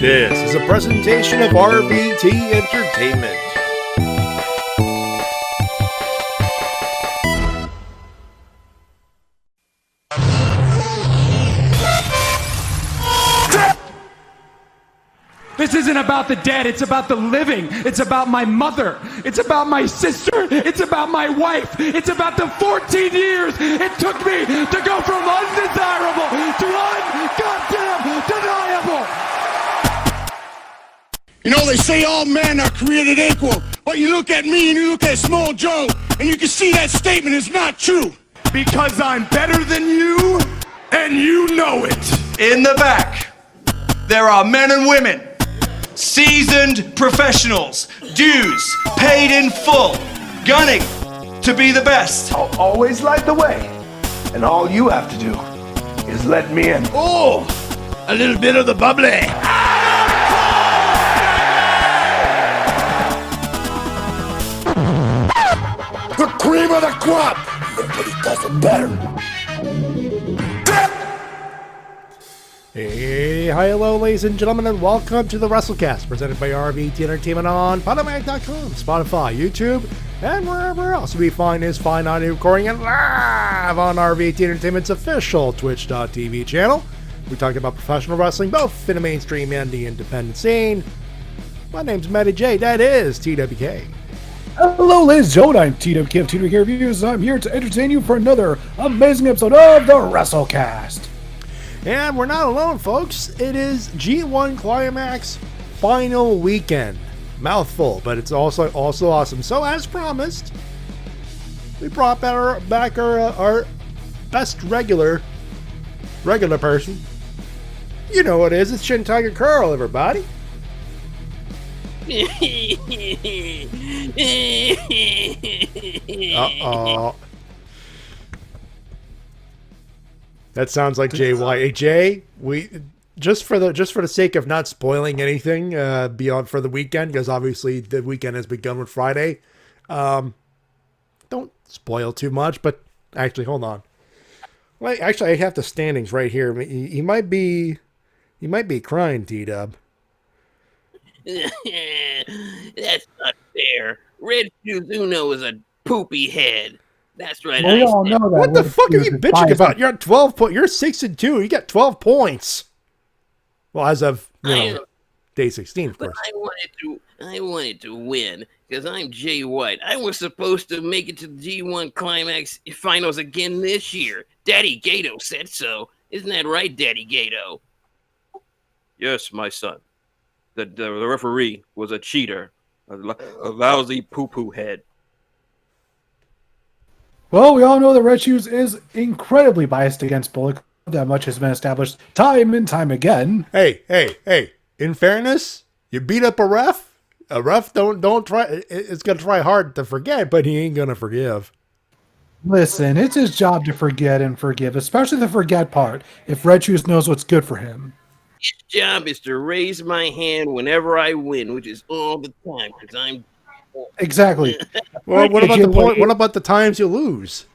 This is a presentation of RVT Entertainment. This isn't about the dead, it's about the living. It's about my mother. It's about my sister. It's about my wife. It's about the 14 years it took me to go from undesirable to un-goddamn deniable. You know, they say all men are created equal, but you look at me and you look at Small Joe, and you can see that statement is not true. Because I'm better than you, and you know it. In the back, there are men and women, seasoned professionals, dues paid in full, gunning to be the best. I'll always light the way, and all you have to do is let me in. Oh, a little bit of the bubbly. The cream of the crop. Nobody does it better. Hey, hi, hello, ladies and gentlemen, and welcome to the Wrestle Cast, presented by RVT Entertainment on Podomatic.com, Spotify, YouTube, and wherever else we find this fine audio recording and live on RVT Entertainment's official Twitch.tv channel. We talk about professional wrestling, both in the mainstream and the independent scene. My name's Matty Jay, that is TWK. Hello, ladies and gentlemen, I'm TWK of TWK Reviews, and I'm here to entertain you for another amazing episode of the Wrestle Cast. And we're not alone, folks. It is G1 Climax final weekend. Mouthful, but it's also awesome. So, as promised, we brought back our best regular person. You know what it is. It's Shintigercurl, everybody. Uh-oh. That sounds like Jay White. Hey, Jay, we just for the sake of not spoiling anything beyond for the weekend, because obviously the weekend has begun with Friday. Don't spoil too much, but actually, hold on. Well, actually, I have the standings right here. He might be crying, T-Dub. That's not fair. Red Shoes Uno is a poopy head. That's right. We all know that. What the fuck are you bitching about? You're at 12 points. You're 6-2. You got 12 points. Well, as of day 16, of course. I wanted to win because I'm Jay White. I was supposed to make it to the G1 Climax finals again this year. Daddy Gato said so. Isn't that right, Daddy Gato? Yes, my son. The referee was a cheater, a lousy poo-poo head. Well, we all know that Red Shoes is incredibly biased against Bullet Club. That much has been established time and time again. Hey. In fairness, you beat up a ref. A ref don't try. It's gonna try hard to forget, but he ain't gonna forgive. Listen, it's his job to forget and forgive, especially the forget part, if Red Shoes knows what's good for him. His job is to raise my hand whenever I win, which is all the time, because I'm... Exactly. Well, what about the point? What about the times you lose?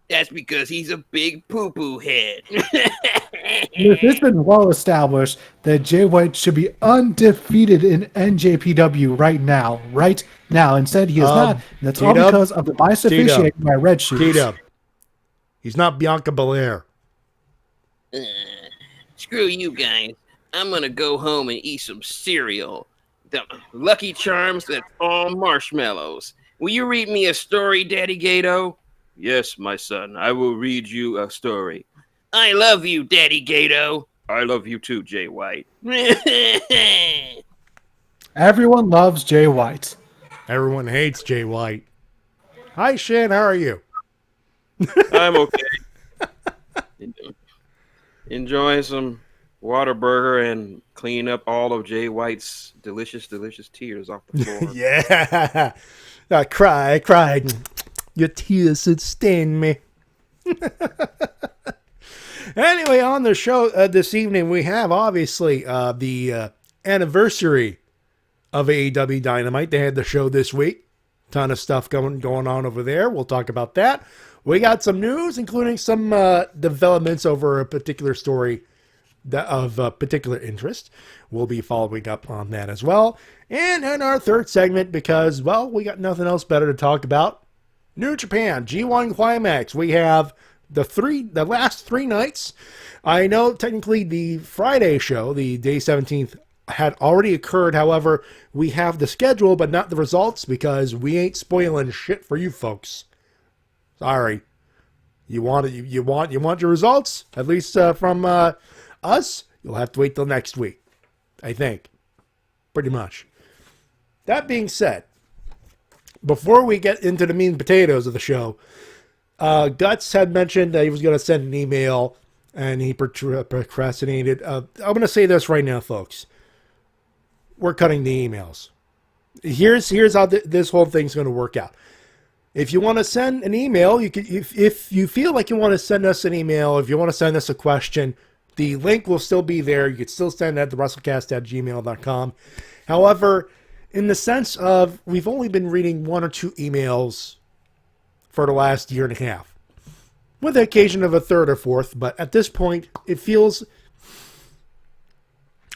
That's because he's a big poo-poo head. It's been well established that Jay White should be undefeated in NJPW right now. Instead, he is not. That's all because of the bias officiating by Red Shoes. T-Dub. He's not Bianca Belair. Screw you guys. I'm gonna go home and eat some cereal. The Lucky Charms that's all marshmallows. Will you read me a story, Daddy Gato? Yes, my son. I will read you a story. I love you, Daddy Gato. I love you too, Jay White. Everyone loves Jay White. Everyone hates Jay White. Hi, Shin. How are you? I'm okay. Enjoying some Whataburger and clean up all of Jay White's delicious tears off the floor. Yeah. I cried. Your tears had stained me. Anyway, on the show this evening, we have obviously the anniversary of AEW Dynamite. They had the show this week. Ton of stuff going on over there. We'll talk about that. We got some news, including some developments over a particular story of particular interest. We'll be following up on that as well. And in our third segment, because, well, we got nothing else better to talk about, New Japan, G1 Climax. We have the last 3 nights. I know technically the Friday show, the day 17th, had already occurred. However, we have the schedule, but not the results, because we ain't spoiling shit for you folks. Sorry. You want your results? At least from us? You'll have to wait till next week, I think. Pretty much. That being said, before we get into the meat and potatoes of the show, Guts had mentioned that he was going to send an email, and he procrastinated. I'm going to say this right now, folks. We're cutting the emails. Here's how this whole thing's going to work out. If you want to send an email, you can. If you feel like you want to send us an email, if you want to send us a question, the link will still be there. You can still send that to wrestlecast@gmail.com. However, in the sense of, we've only been reading 1 or 2 emails for the last year and a half, with the occasion of a third or fourth, but at this point, it feels...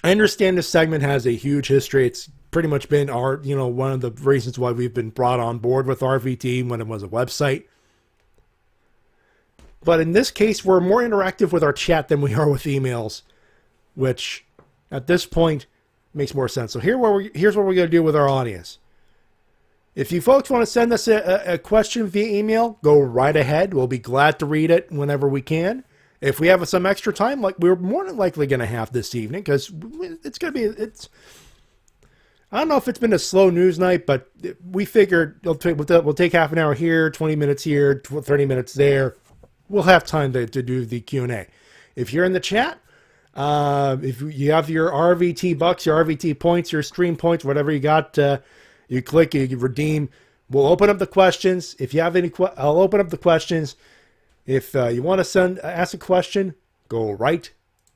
I understand this segment has a huge history. It's pretty much been one of the reasons why we've been brought on board with RVT when it was a website. But in this case, we're more interactive with our chat than we are with emails, which at this point makes more sense. So here's what we're going to do with our audience. If you folks want to send us a question via email, go right ahead. We'll be glad to read it whenever we can. If we have some extra time, like we're more than likely going to have this evening, because it's going to be, I don't know if it's been a slow news night, but we figured we'll take half an hour here, 20 minutes here, 30 minutes there. We'll have time to do the Q&A. If you're in the chat, if you have your RVT bucks, your RVT points, your stream points, whatever you got, you click, you redeem. We'll open up the questions. If you have any, I'll open up the questions. If you want to ask a question, go right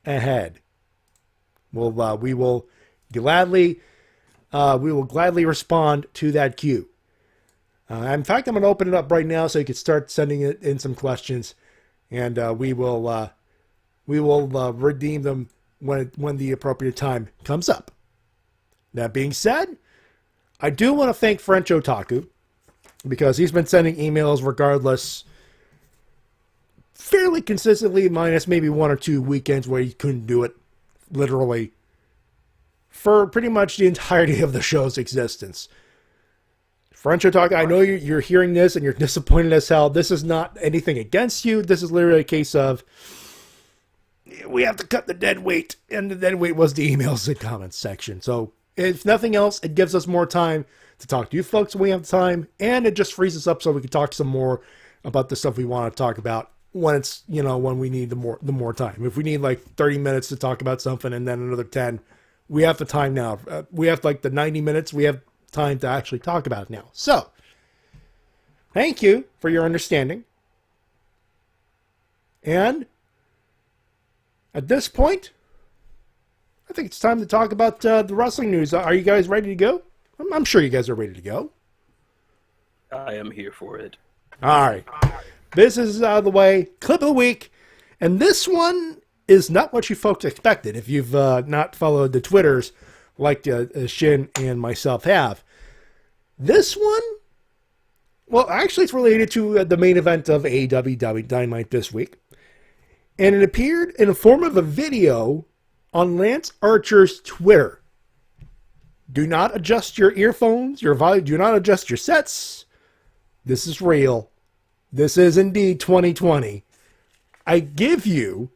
ahead. We will gladly respond to that queue. In fact, I'm going to open it up right now so you can start sending in some questions, and we will redeem them when the appropriate time comes up. That being said, I do want to thank French Otaku, because he's been sending emails regardless, fairly consistently, minus maybe 1 or 2 weekends where he couldn't do it, literally, for pretty much the entirety of the show's existence. French Otaku, I know you're hearing this and you're disappointed as hell. This is not anything against you. This is literally a case of, we have to cut the dead weight, and the dead weight was the emails and comments section. So, if nothing else, it gives us more time to talk to you folks when we have time, and it just frees us up so we can talk some more about the stuff we want to talk about when it's, when we need the more time. If we need like 30 minutes to talk about something and then another 10, we have the time now. We have like the 90 minutes. We have time to actually talk about it now. So, thank you for your understanding. And at this point, I think it's time to talk about the wrestling news. Are you guys ready to go? I'm sure you guys are ready to go. I am here for it. All right. Business is out of the way. Clip of the week. And this one is not what you folks expected. If you've not followed the Twitters like Shin and myself have. This one, well, actually it's related to the main event of AEW Dynamite this week. And it appeared in the form of a video on Lance Archer's Twitter. Do not adjust your earphones, your volume. Do not adjust your sets. This is real. This is indeed 2020. I give you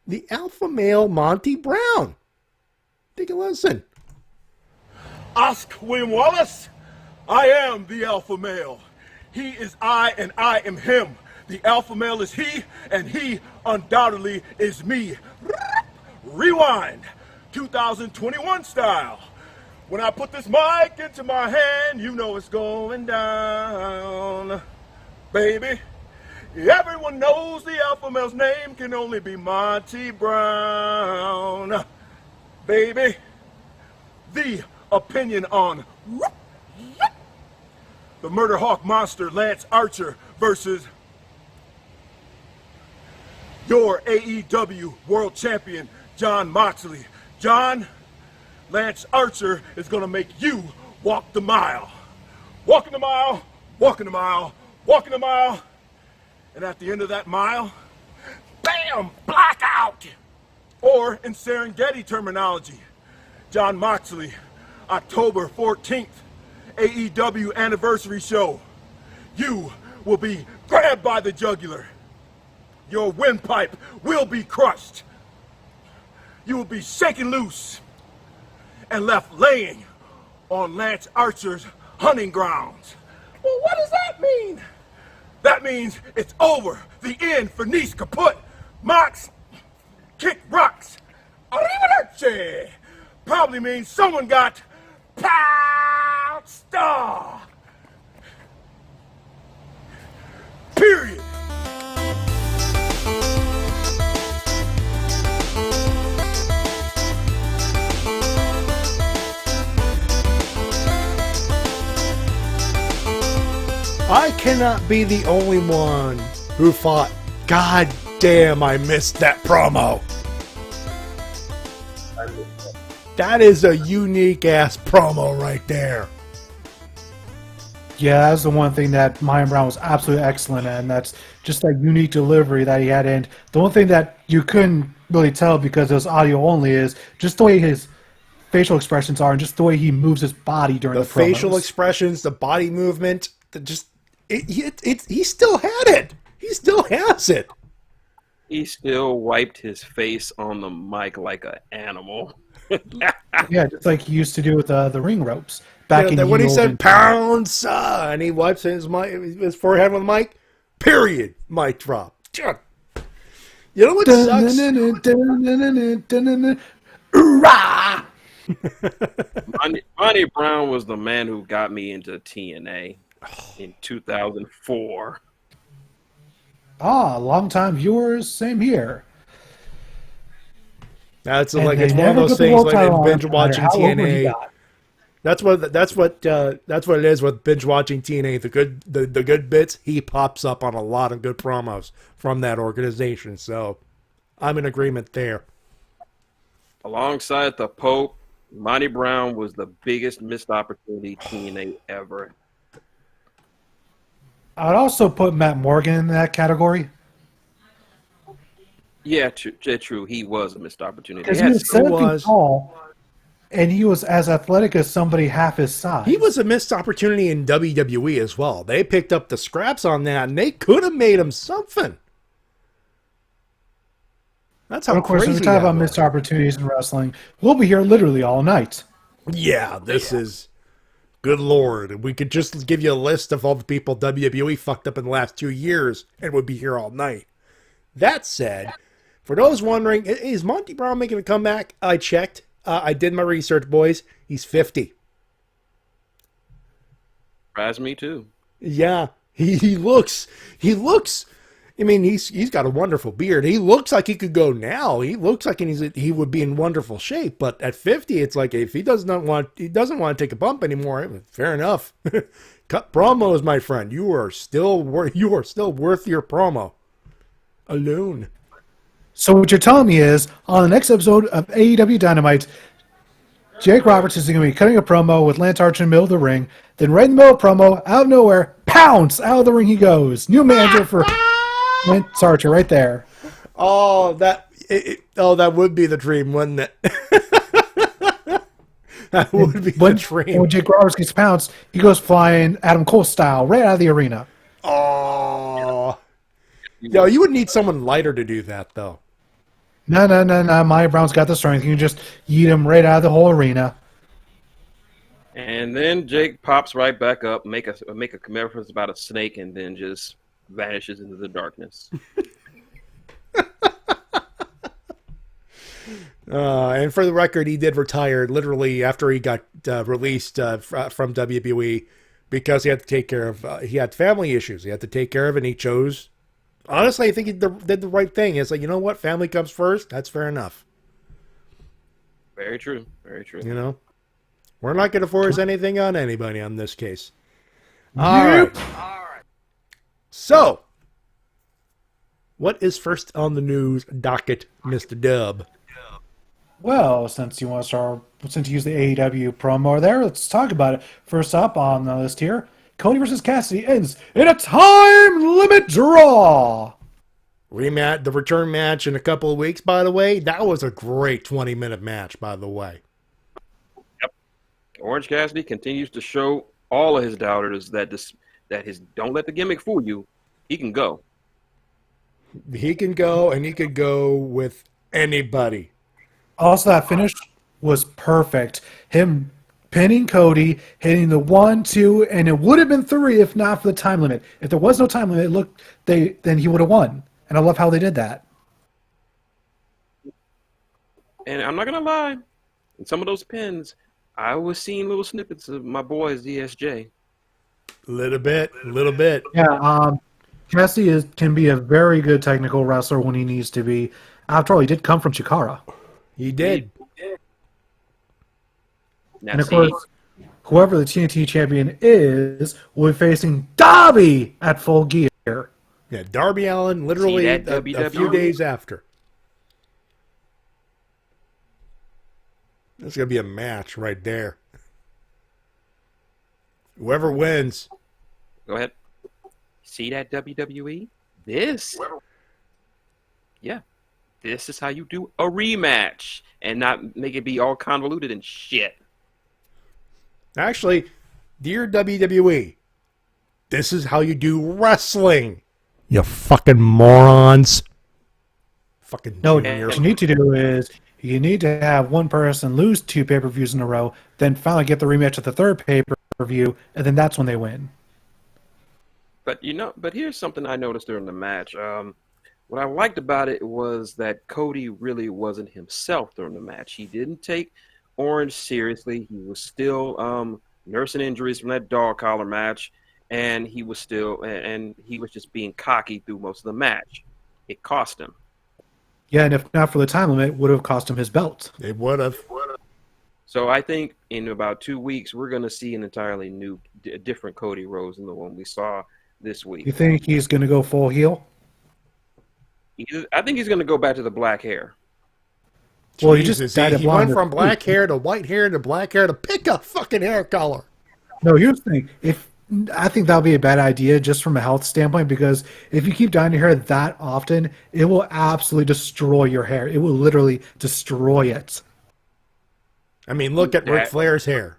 the alpha male Monty Brown. Take a listen. Ask William Wallace. I am the alpha male. He is I and I am him. The alpha male is he, and he undoubtedly is me. Rewind, 2021 style. When I put this mic into my hand, you know it's going down. Baby, everyone knows the alpha male's name can only be Monty Brown. Baby, the opinion on the Murder Hawk monster Lance Archer versus your AEW World Champion, Jon Moxley. John, Lance Archer is gonna make you walk the mile. Walking the mile, walking the mile, walking the mile. And at the end of that mile, bam, blackout. Or in Serengeti terminology, Jon Moxley, October 14th, AEW anniversary show. You will be grabbed by the jugular. Your windpipe will be crushed. You will be shaken loose and left laying on Lance Archer's hunting grounds. Well, what does that mean? That means it's over. The end for Nice kaput. Mox, kick rocks. Arrivederci. Probably means someone got pounced. Period. I cannot be the only one who thought, God damn, I missed that promo. That is a unique ass promo right there. Yeah, that's the one thing that Maya Brown was absolutely excellent at, and that's just that unique delivery that he had. And the one thing that you couldn't really tell because it was audio only is just the way his facial expressions are and just the way he moves his body during the promos. Facial expressions, the body movement, he still had it. He still has it. He still wiped his face on the mic like an animal. Yeah, just like he used to do with the ring ropes. Back in when he said pounds, and he wipes his forehead with the mic, period, mic drop. You know what sucks? Monty Brown was the man who got me into TNA in 2004. Long-time viewers, same here. That's like it's one of those things like binge watching TNA. That's what it is with binge watching TNA. The good bits, he pops up on a lot of good promos from that organization. So I'm in agreement there. Alongside the Pope, Monty Brown was the biggest missed opportunity TNA ever. I'd also put Matt Morgan in that category. Yeah, true. He was a missed opportunity. Because he was 7 feet tall, and he was as athletic as somebody half his size. He was a missed opportunity in WWE as well. They picked up the scraps on that, and they could have made him something. That's how. Of course, crazy when we talk about missed opportunities in wrestling, we'll be here literally all night. Yeah, this is. Good Lord. We could just give you a list of all the people WWE fucked up in the last 2 years and would be here all night. That said, for those wondering, is Monty Brown making a comeback? I checked. I did my research, boys. He's 50. Surprised me too. Yeah. He looks I mean, he's got a wonderful beard. He looks like he could go now. He looks like he would be in wonderful shape. But at 50, it's like if he doesn't want to take a bump anymore, fair enough. Cut promos, my friend. You are still worth your promo alone. So what you're telling me is, on the next episode of AEW Dynamite, Jake Roberts is going to be cutting a promo with Lance Archer in the middle of the ring. Then right in the middle of the promo, out of nowhere, pounce! Out of the ring he goes. New manager for Lance Archer right there. Oh, that would be the dream, wouldn't it? That would be the dream. When Jake Roberts gets pounced, he goes flying Adam Cole style right out of the arena. Oh. Yo, you would need someone lighter to do that, though. No. Maya Brown's got the strength. You can just yeet him right out of the whole arena. And then Jake pops right back up, make a reference about a snake, and then just vanishes into the darkness. And for the record, he did retire literally after he got released from WWE because he had to take care of he had family issues. He had to take care of, and he chose. Honestly, I think he did the right thing. It's like, you know what? Family comes first. That's fair enough. Very true. Very true. You know, we're not going to force anything on anybody on this case. All right. So, What is first on the news docket, Mr. Dub? Well, since you use the AEW promo there, let's talk about it. First up on the list here, Cody versus Cassidy ends in a time limit draw. Rematch, the return match in a couple of weeks, by the way. That was a great 20-minute match, by the way. Yep. Orange Cassidy continues to show all of his doubters that don't let the gimmick fool you. He can go. He can go, and he could go with anybody. Also, that finish was perfect. Him pinning Cody, hitting the 1, 2, and it would have been 3 if not for the time limit. If there was no time limit, then he would have won. And I love how they did that. And I'm not gonna lie, in some of those pins, I was seeing little snippets of my boy ZSJ. Little bit. Yeah, Cassidy can be a very good technical wrestler when he needs to be. After all, he did come from Chikara. He did. Now, And of course, whoever the TNT champion is will be facing Darby at Full Gear. Yeah, Darby Allin literally a few days after. That's going to be a match right there. Whoever wins. Go ahead. See that WWE? This is how you do a rematch and not make it be all convoluted and shit. Actually, dear WWE, this is how you do wrestling. You fucking morons. Fucking No, what you need to do is you need to have one person lose 2 pay-per-views in a row, then finally get the rematch at the 3rd pay-per-view, and then that's when they win. But here's something I noticed during the match. What I liked about it was that Cody really wasn't himself during the match. He didn't take Orange seriously. He was still nursing injuries from that dog collar match, and he was just being cocky through most of the match. It cost him. Yeah, and if not for the time limit, it would have cost him his belt. It would have. So I think in about 2 weeks, we're going to see an entirely new, different Cody Rhodes than the one we saw this week. You think he's going to go full heel? I think he's going to go back to the black hair. Well, Jesus, he went from black hair to white hair to black hair to pick a fucking hair color. No, here's the thing. I think that would be a bad idea just from a health standpoint, because if you keep dyeing your hair that often, it will absolutely destroy your hair. It will literally destroy it. I mean, look at Ric Flair's hair.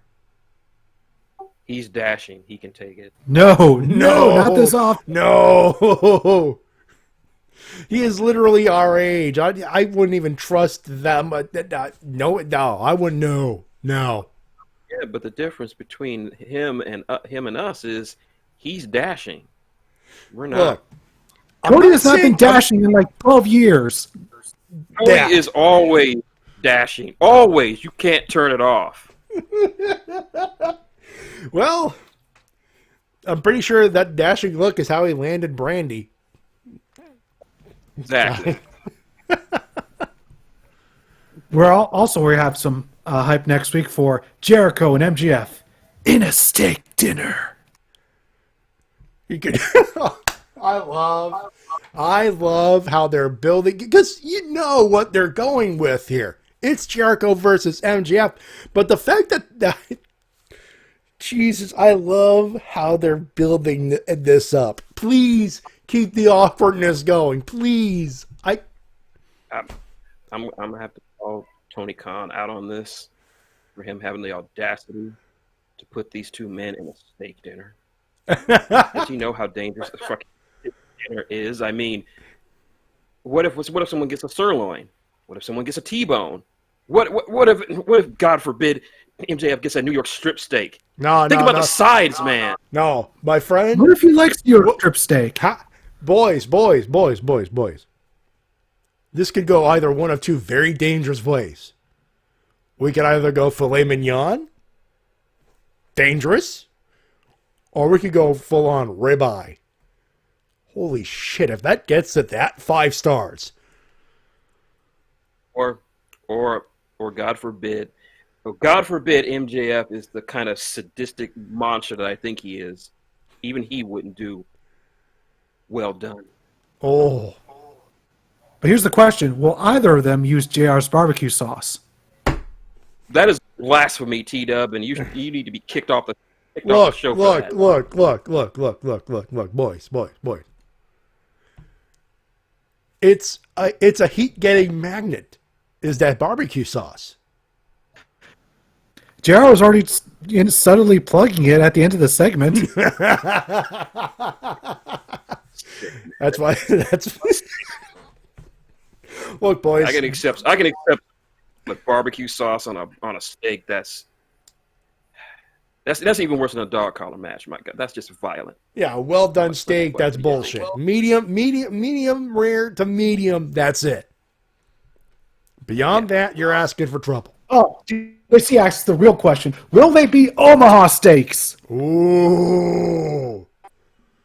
He's dashing. He can take it. No, not this often. No. He is literally our age. I wouldn't even trust them. No, I wouldn't know. No. Yeah, but the difference between him and us is he's dashing. We're not. Look, Cody has not been dashing in like 12 years. Cody is always dashing. Always. You can't turn it off. Well, I'm pretty sure that dashing look is how he landed Brandy. Exactly. We have some hype next week for Jericho and MGF in a steak dinner. You could. I love how they're building, because you know what they're going with here. It's Jericho versus MGF, but the fact that Jesus, I love how they're building this up. Please keep the awkwardness going, please. I'm gonna have to call Tony Khan out on this for him having the audacity to put these two men in a steak dinner. Does he know how dangerous the fucking dinner is? I mean, what if someone gets a sirloin? What if someone gets a T-bone? What if God forbid MJF gets a New York strip steak? Think about the sides, man. No, my friend. What if he likes New York strip steak? Boys. This could go either one of two very dangerous ways. We could either go filet mignon, dangerous, or we could go full-on ribeye. Holy shit, if that gets at that 5 stars. Or God forbid MJF is the kind of sadistic monster that I think he is. Even he wouldn't do well done. Oh. But here's the question: will either of them use JR's barbecue sauce? That is blasphemy, T-Dub, and you need to be kicked off the show for that. Look, boys. It's a heat-getting magnet. Is that barbecue sauce? JR was already subtly plugging it at the end of the segment. That's why. Look, boys. I can accept with barbecue sauce on a steak. That's even worse than a dog collar match. My God, that's just violent. Yeah, a well done steak. That's bullshit. Medium rare to medium. That's it. Beyond that, you're asking for trouble. Oh, let's see. Asks the real question: will they be Omaha steaks? Ooh.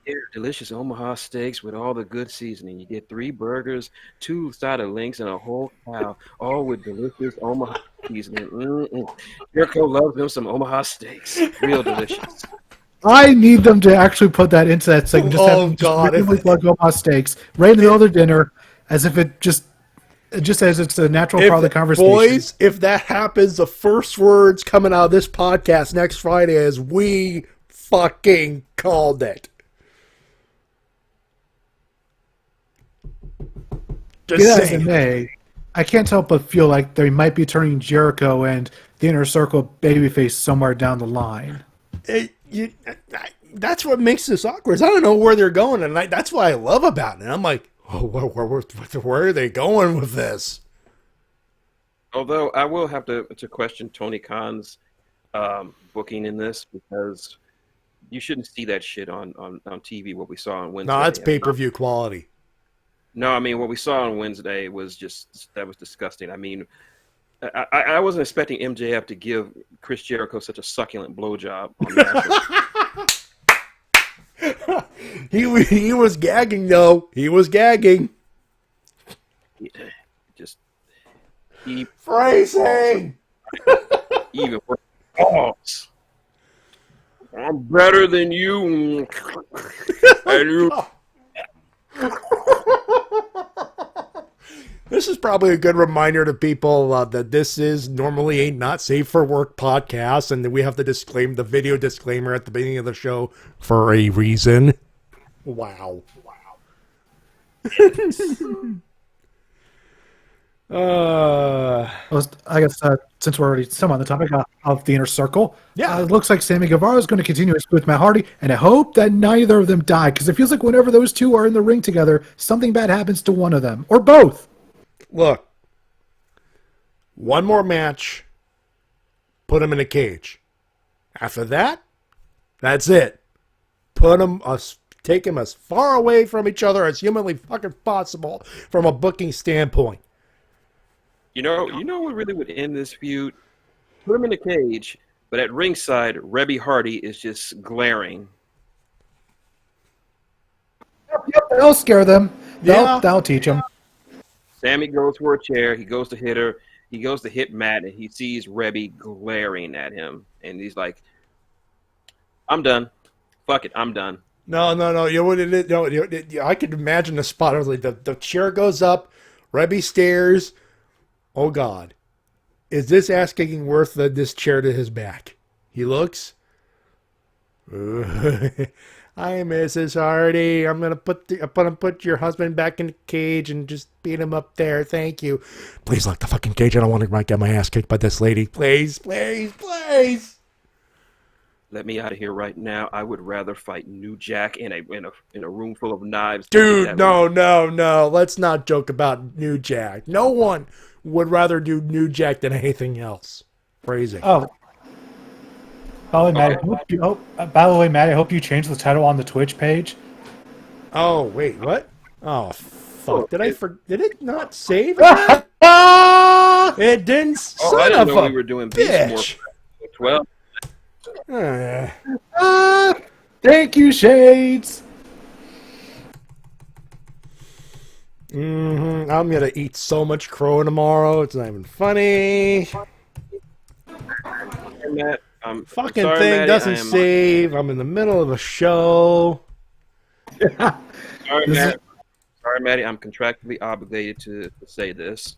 They're delicious Omaha steaks with all the good seasoning. You get 3 burgers, 2 side of links, and a whole cow, all with delicious Omaha seasoning. Jericho loves them some Omaha steaks. Real delicious. I need them to actually put that into that segment. Just plug Omaha steaks right in the middle of their dinner, as if it just as it's a natural part of the conversation. Boys, if that happens, the first words coming out of this podcast next Friday is "We fucking called it." As it may, I can't help but feel like they might be turning Jericho and the Inner Circle babyface somewhere down the line. That's what makes this awkward. I don't know where they're going, and that's what I love about it. I'm like, oh, where are they going with this? Although I will have to question Tony Khan's booking in this, because you shouldn't see that shit on TV. What we saw on Wednesday. No, that's pay-per-view quality. No, I mean, what we saw on Wednesday was that was disgusting. I mean, I wasn't expecting MJF to give Chris Jericho such a succulent blowjob on the He was gagging, though. He was gagging. Phrasing. Even worse. I'm better than you. And you. This is probably a good reminder to people that this is normally a not safe for work podcast, and that we have to disclaim the video disclaimer at the beginning of the show for a reason. Wow. I guess since we're already some on the topic of the Inner Circle, yeah, it looks like Sammy Guevara is going to continue with Matt Hardy, and I hope that neither of them die, because it feels like whenever those two are in the ring together, something bad happens to one of them, or both. Look, one more match, put him in a cage. After that, that's it. Take him as far away from each other as humanly fucking possible from a booking standpoint. You know what really would end this feud? Put him in a cage, but at ringside, Rebby Hardy is just glaring. Yep, that'll scare them. That'll teach them. Sammy goes for a chair. He goes to hit her. He goes to hit Matt, and he sees Rebby glaring at him. And he's like, I'm done. Fuck it, I'm done. No. I could imagine the spot. The chair goes up. Rebby stares. Oh, God. Is this ass kicking worth this chair to his back? He looks. Hi, Mrs. Hardy. I'm gonna put your husband back in the cage and just beat him up there. Thank you. Please lock the fucking cage. I don't want to get my ass kicked by this lady. Please. Let me out of here right now. I would rather fight New Jack in a room full of knives. Dude, no. Let's not joke about New Jack. No one would rather do New Jack than anything else. Phrasing. Oh. By the way, Matt, I hope you changed the title on the Twitch page. Oh, wait, what? Oh, fuck. Did it not save it? It didn't. Son I didn't of know a we were doing bitch. Well. Thank you, Shades. I'm gonna eat so much crow tomorrow. It's not even funny. Matt, fucking sorry, thing Matty, doesn't save. I'm in the middle of a show. Sorry, Matt. Sorry, Matty, I'm contractually obligated to say this.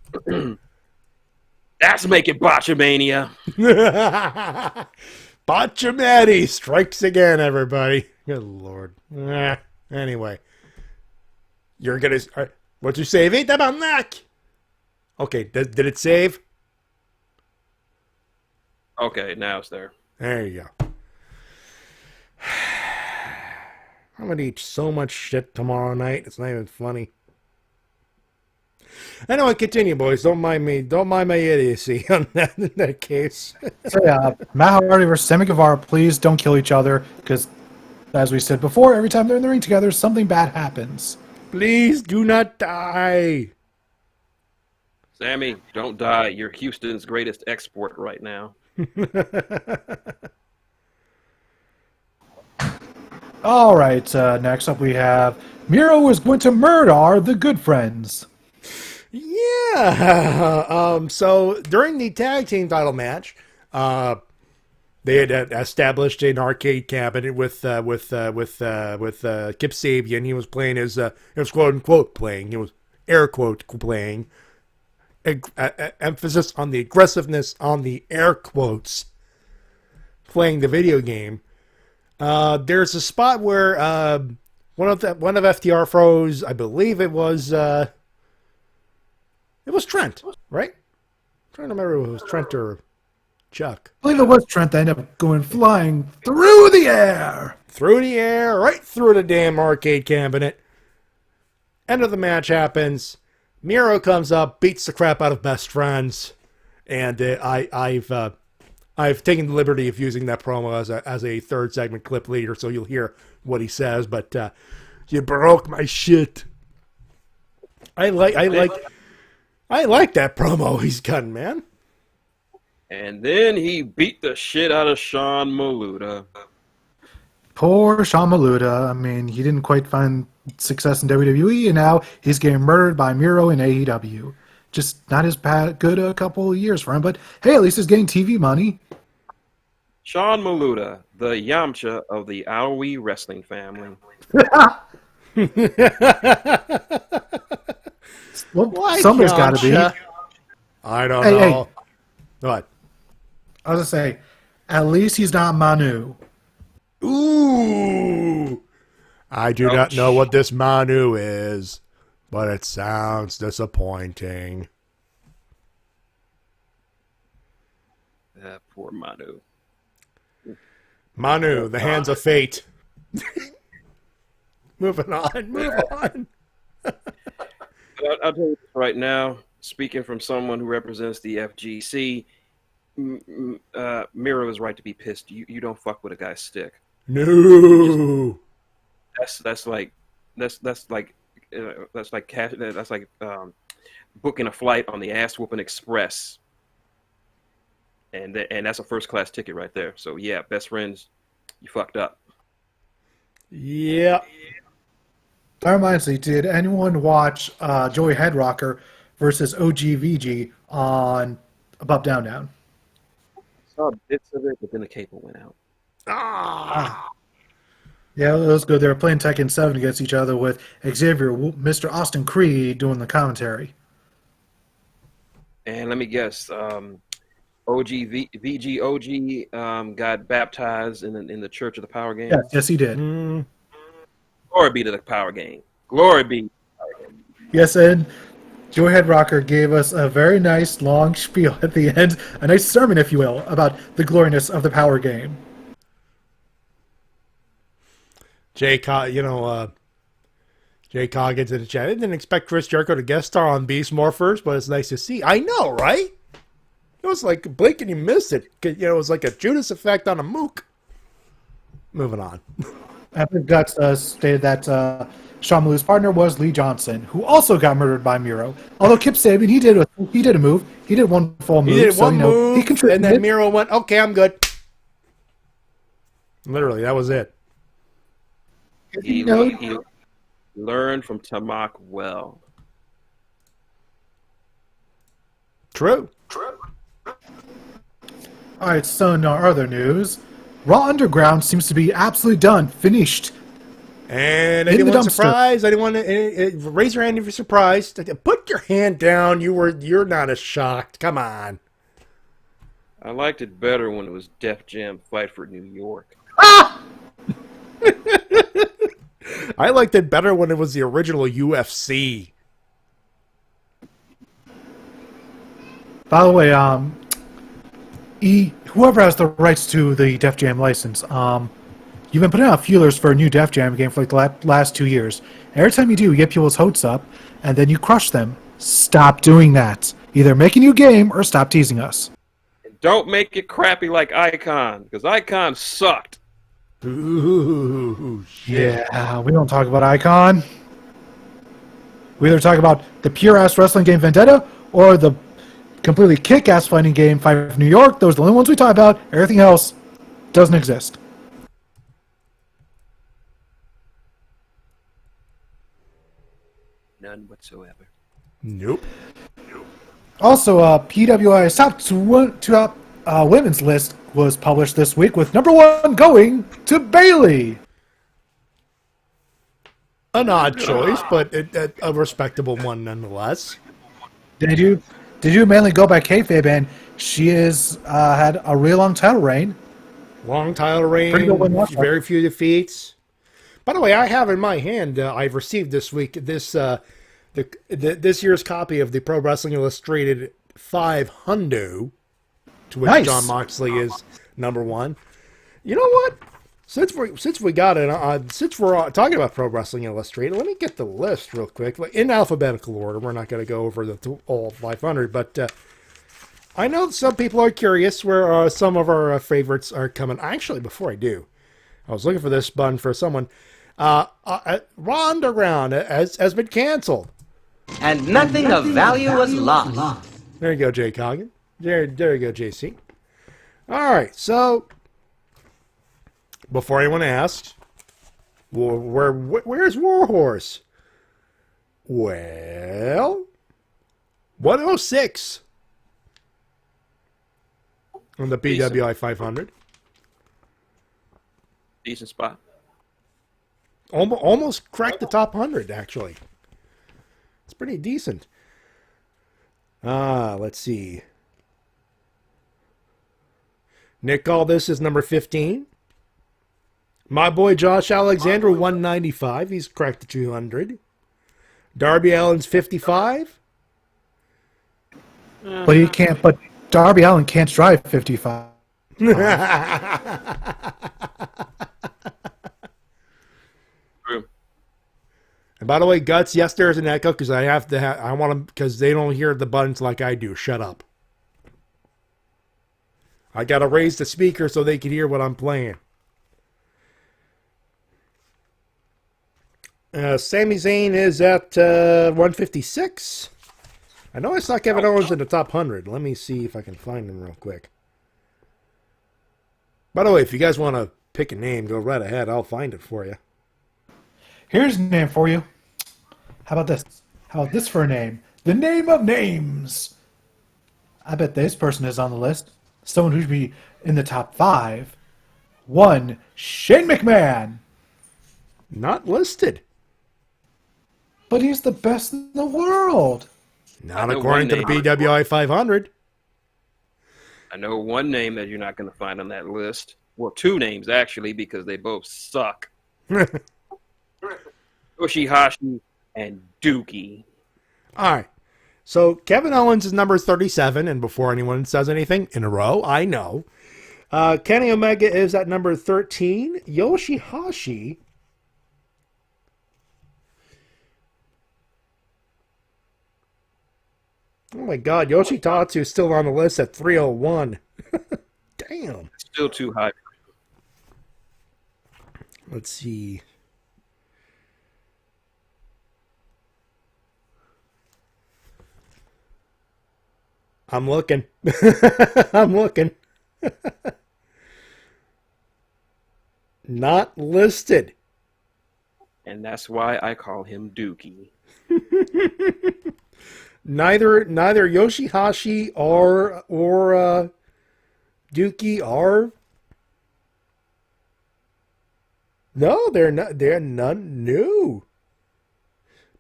That's making Botchamania. Botchamania strikes again, everybody. Good Lord. Anyway. You're going to... What'd you save it? About neck. Okay, did it save? Okay, now it's there. There you go. I'm going to eat so much shit tomorrow night. It's not even funny. Anyway, continue, boys. Don't mind me. Don't mind my idiocy on that, in that case. So yeah, Matt Hardy versus Sammy Guevara. Please don't kill each other, because, as we said before, every time they're in the ring together, something bad happens. Please do not die. Sammy, don't die. You're Houston's greatest export right now. All right, next up we have Miro is going to murder the Good Friends. Yeah. So during the tag team title match, they had established an arcade cabinet with Kip Sabian. He was playing his, he was quote unquote playing. He was air quote playing. Emphasis on the aggressiveness on the air quotes. Playing the video game. There's a spot where one of FTR froze. I believe it was Trent, right? I'm trying to remember if it was Trent or Chuck. I believe it was Trent that ended up going flying through the air. Through the air, right through the damn arcade cabinet. End of the match happens. Miro comes up, beats the crap out of Best Friends, and I've taken the liberty of using that promo as a third segment clip later, so you'll hear what he says. But you broke my shit. I like that promo he's cutting, man. And then he beat the shit out of Sean Maluda. Poor Sean Maluda. I mean, he didn't quite find success in WWE, and now he's getting murdered by Miro in AEW. Just not as good a couple of years for him, but hey, at least he's getting TV money. Sean Maluda, the Yamcha of the Aoi wrestling family. Well, somebody's got to be. I don't know. Hey. What? I was going to say, at least he's not Manu. Ooh. I do not know what this Manu is, but it sounds disappointing. Poor Manu. Manu, the hands of fate. Moving on. I'll tell you this right now, speaking from someone who represents the FGC, Miro is right to be pissed. You don't fuck with a guy's stick. No. That's like booking a flight on the Ass Whooping Express. And that's a first class ticket right there. So yeah, Best Friends, you fucked up. Yeah. That reminds me, did anyone watch Joey Headrocker versus OGVG on Above Down Down? Saw bits of it, but then the cable went out. Yeah, it was good. They were playing Tekken 7 against each other with Xavier, Mr. Austin Creed doing the commentary. And let me guess, VG got baptized in the Church of the Power Game. Yes, he did. Glory be to the Power Game. Glory be. To the Power Game. Yes, and Joey Headrocker gave us a very nice long spiel at the end, a nice sermon, if you will, about the gloriness of the Power Game. Jay Coggins in the chat. I didn't expect Chris Jericho to guest star on Beast Morphers, but it's nice to see. I know, right? It was like blink and you missed it. It was like a Judas effect on a mook. Moving on. Epic Guts stated that Sean Malu's partner was Lee Johnson, who also got murdered by Miro. Although Kip Sabian, he did a move. He did one full move. He did one move, he contributed. And then Miro went, okay, I'm good. Literally, that was it. He learned from Tamak well. True. All right, so in our other news, Raw Underground seems to be absolutely done, finished. And In the anyone dumpster. surprised? Anyone raise your hand if you're surprised. Put your hand down. You're not as shocked. Come on. I liked it better when it was Def Jam Fight for New York. I liked it better when it was the original UFC. By the way, whoever has the rights to the Def Jam license, you've been putting out feelers for a new Def Jam game for like the last 2 years. Every time you do, you get people's hopes up, and then you crush them. Stop doing that. Either make a new game or stop teasing us. Don't make it crappy like Icon, because Icon sucked. Ooh, shit. Yeah, we don't talk about Icon. We either talk about the pure-ass wrestling game Vendetta or the completely kick-ass fighting game Fight for New York. Those are the only ones we talk about. Everything else doesn't exist. None whatsoever. Nope. Also, PWI's top women's list was published this week with number 1 going to Bailey. An odd choice, but a respectable one nonetheless. Did you mainly go by kayfabe, and she has had a real long title reign. Long title reign, Pretty good win loss very few defeats. By the way, I have in my hand, I've received this week, this year's copy of the Pro Wrestling Illustrated 500, to which Nice. John Moxley is number 1. You know what? Since we got it, since we're talking about Pro Wrestling Illustrated, let me get the list real quick in alphabetical order. We're not going to go over all 500, but I know some people are curious where some of our favorites are coming. Actually, before I do, I was looking for this button for someone. Ronda Round has been canceled. And nothing of value was lost. There you go, Jay Coggin. There you go, JC. All right, so before anyone asks, where's Warhorse? Well, 106 on the PWI 500. Decent spot. Almost cracked the top 100, actually. It's pretty decent. Let's see. Nick called this as number 15. My boy Josh Alexander, 195. He's cracked the 200. Darby Allin's 55. But Darby Allin can't drive 55. True. And by the way, Guts, yes, there's an echo because I want them because they don't hear the buttons like I do. Shut up. I got to raise the speaker so they can hear what I'm playing. Sami Zayn is at 156. I know I saw Kevin Owens in the top 100. Let me see if I can find him real quick. By the way, if you guys want to pick a name, go right ahead. I'll find it for you. Here's a name for you. How about this? How about this for a name? The name of names. I bet this person is on the list. Someone who should be in the top 5. 1, Shane McMahon. Not listed. But he's the best in the world. Not according to the PWI 500. I know one name that you're not going to find on that list. Well, 2 names, actually, because they both suck. Yoshihashi and Dookie. All right. So Kevin Owens is number 37, and before anyone says anything, in a row, I know. Kenny Omega is at number 13. Yoshihashi. Oh my God, Yoshitatsu is still on the list at 301. Damn. Still too high. Let's see. I'm looking. I'm looking. Not listed. And that's why I call him Dookie. Neither Yoshihashi or Dookie are No, they're not. They're none new.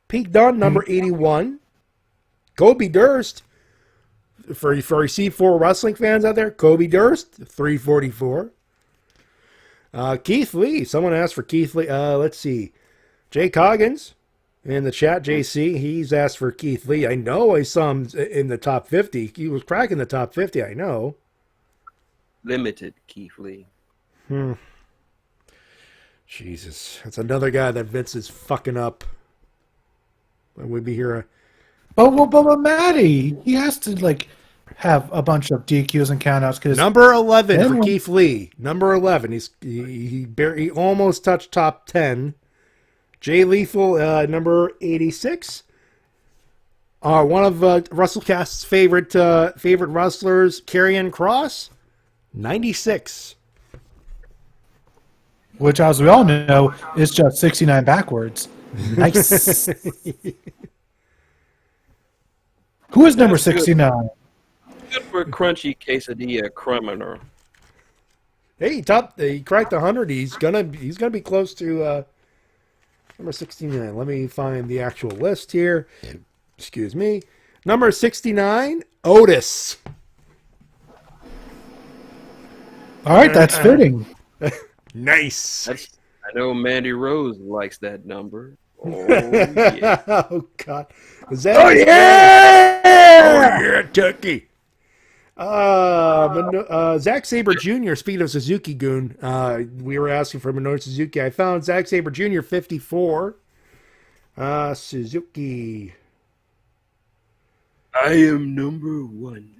Pete Dunne, number 81. Kobe Durst. For C4 wrestling fans out there, Kobe Durst, 344. Keith Lee. Someone asked for Keith Lee. Let's see. Jay Coggins in the chat, JC. He's asked for Keith Lee. I know I saw him in the top 50. He was cracking the top 50, I know. Limited Keith Lee. Jesus. That's another guy that Vince is fucking up. We'd be here. But Matty, he has to have a bunch of DQs and countouts because number 11 for Keith Lee. Number 11. He almost touched top 10. Jay Lethal, number 86. One of Wrestle Cast's favorite wrestlers, Karrion Kross, 96. Which, as we all know, is just 69 backwards. Nice. Who is number 69? Good for crunchy quesadilla criminal. Hey, he cracked 100. He's gonna be close to number 69. Let me find the actual list here. Excuse me. Number 69, Otis. All right, that's fitting. Nice. I know Mandy Rose likes that number. Oh, yeah. Oh, God. Is that oh, yeah! Turkey. Zack Sabre Jr., speaking of Suzuki Goon, we were asking for Minoru Suzuki. I found Zack Sabre Jr., 54. Suzuki. I am number one.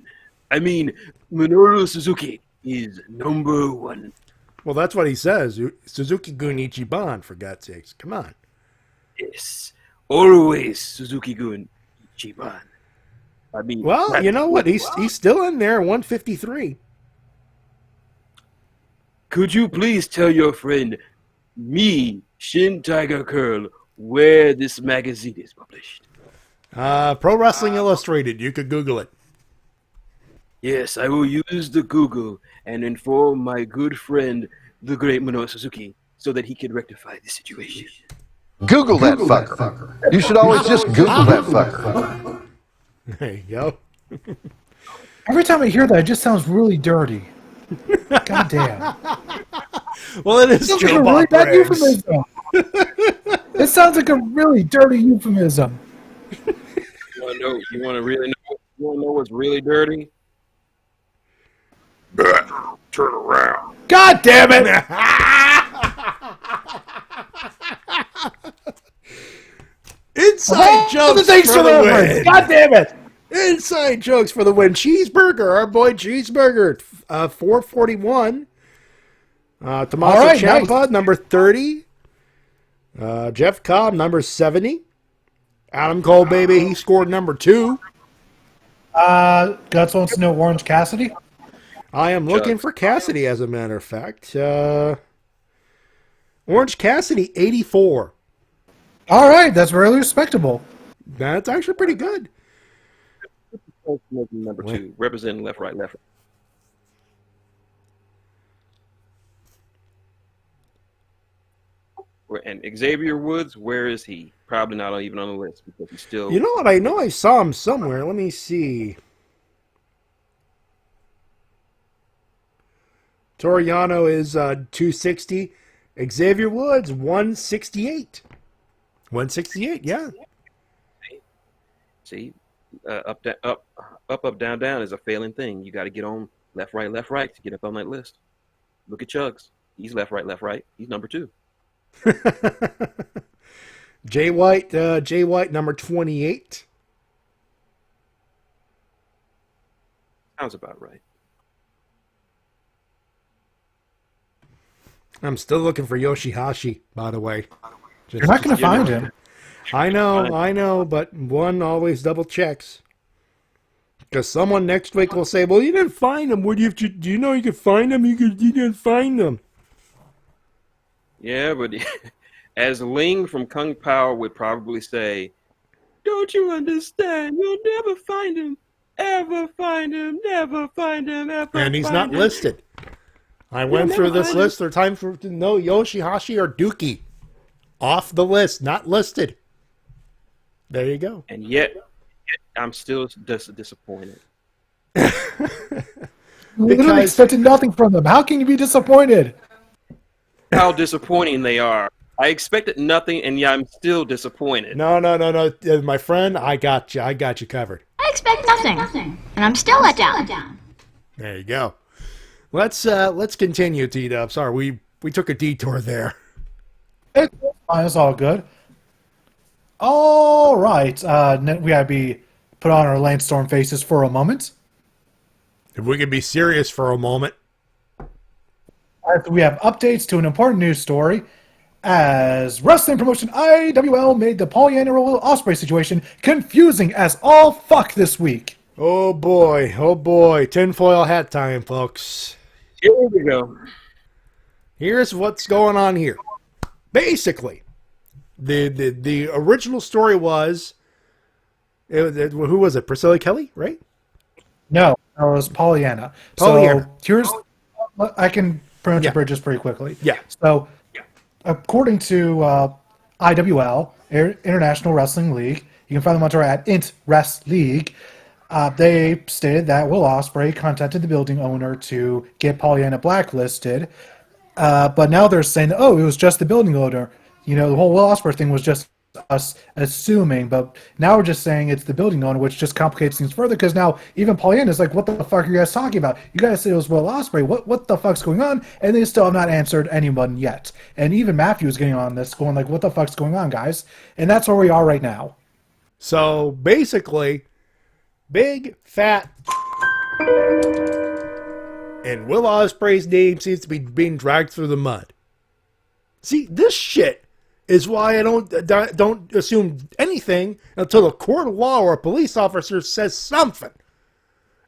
I mean, Minoru Suzuki is number one. Well, that's what he says. Suzuki Gun Ichiban, for God's sakes. Come on. Yes. Always Suzuki Gun Ichiban. I mean, well, you know what? He's still in there, 153. Could you please tell your friend, me, Shintigercurl, where this magazine is published? Pro Wrestling Illustrated. You could Google it. Yes, I will use the Google and inform my good friend, the great Minoru Suzuki, so that he can rectify the situation. Google that fucker. You should always just Google that fucker. There you go. Every time I hear that, it just sounds really dirty. God damn. Well, it is Joe Bob really euphemism. It sounds like a really dirty euphemism. You want to really know what's really dirty? Turn around. God damn it! Inside jokes for the win. God damn it! Inside jokes for the win. Cheeseburger, our boy Cheeseburger, 441. Tommaso Ciampa, nice. Number 30. Jeff Cobb, number 70. Adam Cole, baby, he scored number 2. Guts wants to know Orange Cassidy. I am looking for Cassidy, as a matter of fact. Orange Cassidy, 84. All right, that's really respectable. That's actually pretty good. Number 2, representing left, right, left. And Xavier Woods, where is he? Probably not even on the list because he's still. You know what? I know I saw him somewhere. Let me see. Toriano is 260. Xavier Woods 168. 168, yeah. See, up, down, down is a failing thing. You got to get on left, right to get up on that list. Look at Chugs. He's left, right. He's number 2. Jay White, number 28. Sounds about right. I'm still looking for Yoshihashi, by the way. You're not going to find him. I know, but one always double checks. Because someone next week will say, well, you didn't find him. Do you know you could find him? You didn't find him. Yeah, but as Ling from Kung Pao would probably say, don't you understand? You'll never find him. Ever find him. Never find him. Ever. And he's not listed. I went through this list. There's time for no Yoshihashi or Dookie. Off the list, not listed. There you go. And yet I'm still disappointed. Literally expected nothing from them. How can you be disappointed? How disappointing they are. I expected nothing, and yeah, I'm still disappointed. No. My friend, I got you. I got you covered. I expect nothing. And I'm still let down. There you go. Let's continue, T-Dub. Sorry, we took a detour there. It's all good. All right. We gotta be put on our Landstorm faces for a moment. If we can be serious for a moment. We have updates to an important news story as wrestling promotion IWL made the Pollyanna Will Ospreay situation confusing as all fuck this week. Oh boy. Tinfoil hat time, folks. Here we go. Here's what's going on here. Basically, the original story was, who was it? Priscilla Kelly, right? No, it was Pollyanna. So here's, I can pronounce the bridges pretty quickly. Yeah. So according to IWL, International Wrestling League, you can find them on Twitter at IntWrestLeague. They stated that Will Ospreay contacted the building owner to get Pollyanna blacklisted. But now they're saying, it was just the building owner. The whole Will Ospreay thing was just us assuming. But now we're just saying it's the building owner, which just complicates things further. Because now even Pollyanna's like, what the fuck are you guys talking about? You guys said it was Will Ospreay. What the fuck's going on? And they still have not answered anyone yet. And even Matthew is getting on this, going like, what the fuck's going on, guys? And that's where we are right now. So basically, big fat... and Will Ospreay's name seems to be being dragged through the mud. See, this shit is why I don't assume anything until a court of law or a police officer says something.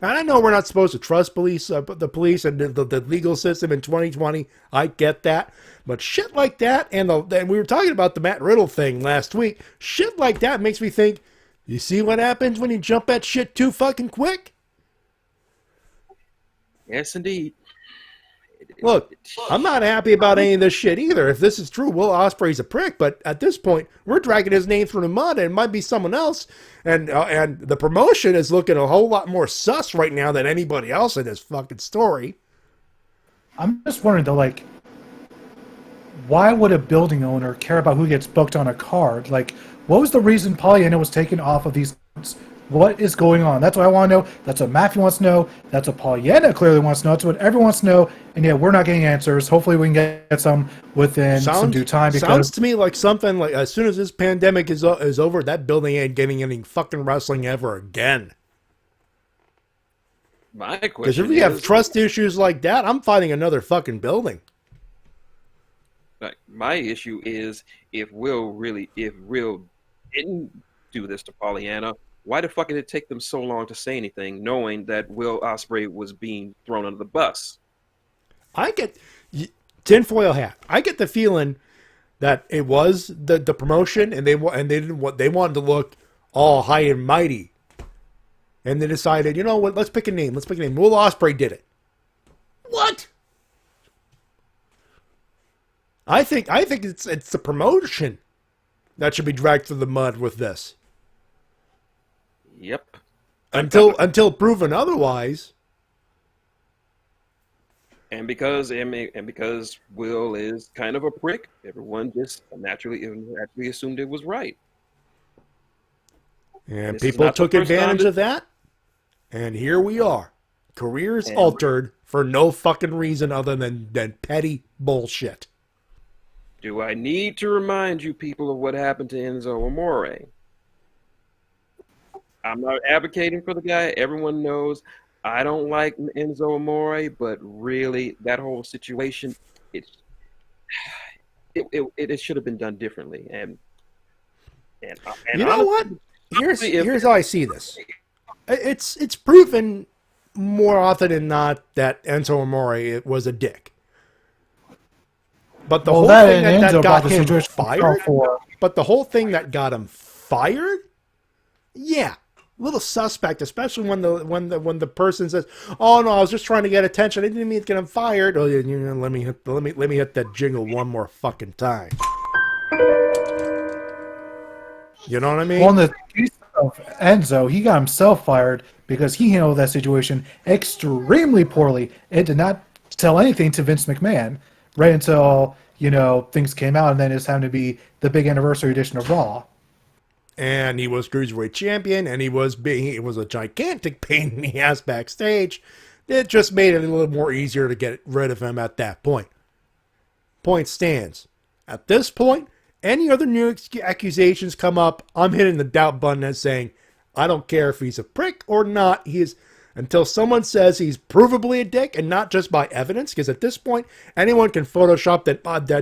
And I know we're not supposed to trust the police and the legal system in 2020. I get that. But shit like that, and we were talking about the Matt Riddle thing last week, shit like that makes me think, you see what happens when you jump at shit too fucking quick? Yes, indeed. Look, I'm not happy about any of this shit either. If this is true, Will Ospreay's a prick, but at this point, we're dragging his name through the mud, and it might be someone else, and the promotion is looking a whole lot more sus right now than anybody else in this fucking story. I'm just wondering, though, why would a building owner care about who gets booked on a card? What was the reason Pollyanna was taken off of these cards? What is going on? That's what I want to know. That's what Matthew wants to know. That's what Pollyanna clearly wants to know. That's what everyone wants to know. And yeah, we're not getting answers. Hopefully we can get some within some due time. Sounds to me like something like as soon as this pandemic is over, that building ain't getting any fucking wrestling ever again. My question Because if we have trust issues like that, I'm finding another fucking building. My issue is if Will didn't do this to Pollyanna, why the fuck did it take them so long to say anything, knowing that Will Ospreay was being thrown under the bus? I get tinfoil hat. I get the feeling that it was the promotion, and they wanted to look all high and mighty, and they decided, you know what? Let's pick a name. Will Ospreay did it. What? I think it's the promotion that should be dragged through the mud with this. Yep. Until proven otherwise. And because Will is kind of a prick, everyone just naturally assumed it was right. And people took advantage of that. And here we are. Careers altered for no fucking reason other than petty bullshit. Do I need to remind you people of what happened to Enzo Amore? I'm not advocating for the guy. Everyone knows I don't like Enzo Amore, but really that whole situation, it should have been done differently. And you know what? Here's how I see this. It's proven more often than not that Enzo Amore was a dick. But the whole thing that got him fired. But the whole thing that got him fired, yeah, little suspect, especially when the person says, "Oh no, I was just trying to get attention. I didn't mean to get him fired." Oh, you know, let me hit that jingle one more fucking time. You know what I mean? Well, in the case of Enzo, he got himself fired because he handled that situation extremely poorly and did not tell anything to Vince McMahon right until, you know, things came out, and then it's having to be the big anniversary edition of Raw. And he was Cruiserweight Champion, and it was a gigantic pain in the ass backstage. It just made it a little more easier to get rid of him at that point. Point stands. At this point, any other new accusations come up, I'm hitting the doubt button and saying, I don't care if he's a prick or not. He is, until someone says he's provably a dick, and not just by evidence, because at this point, anyone can Photoshop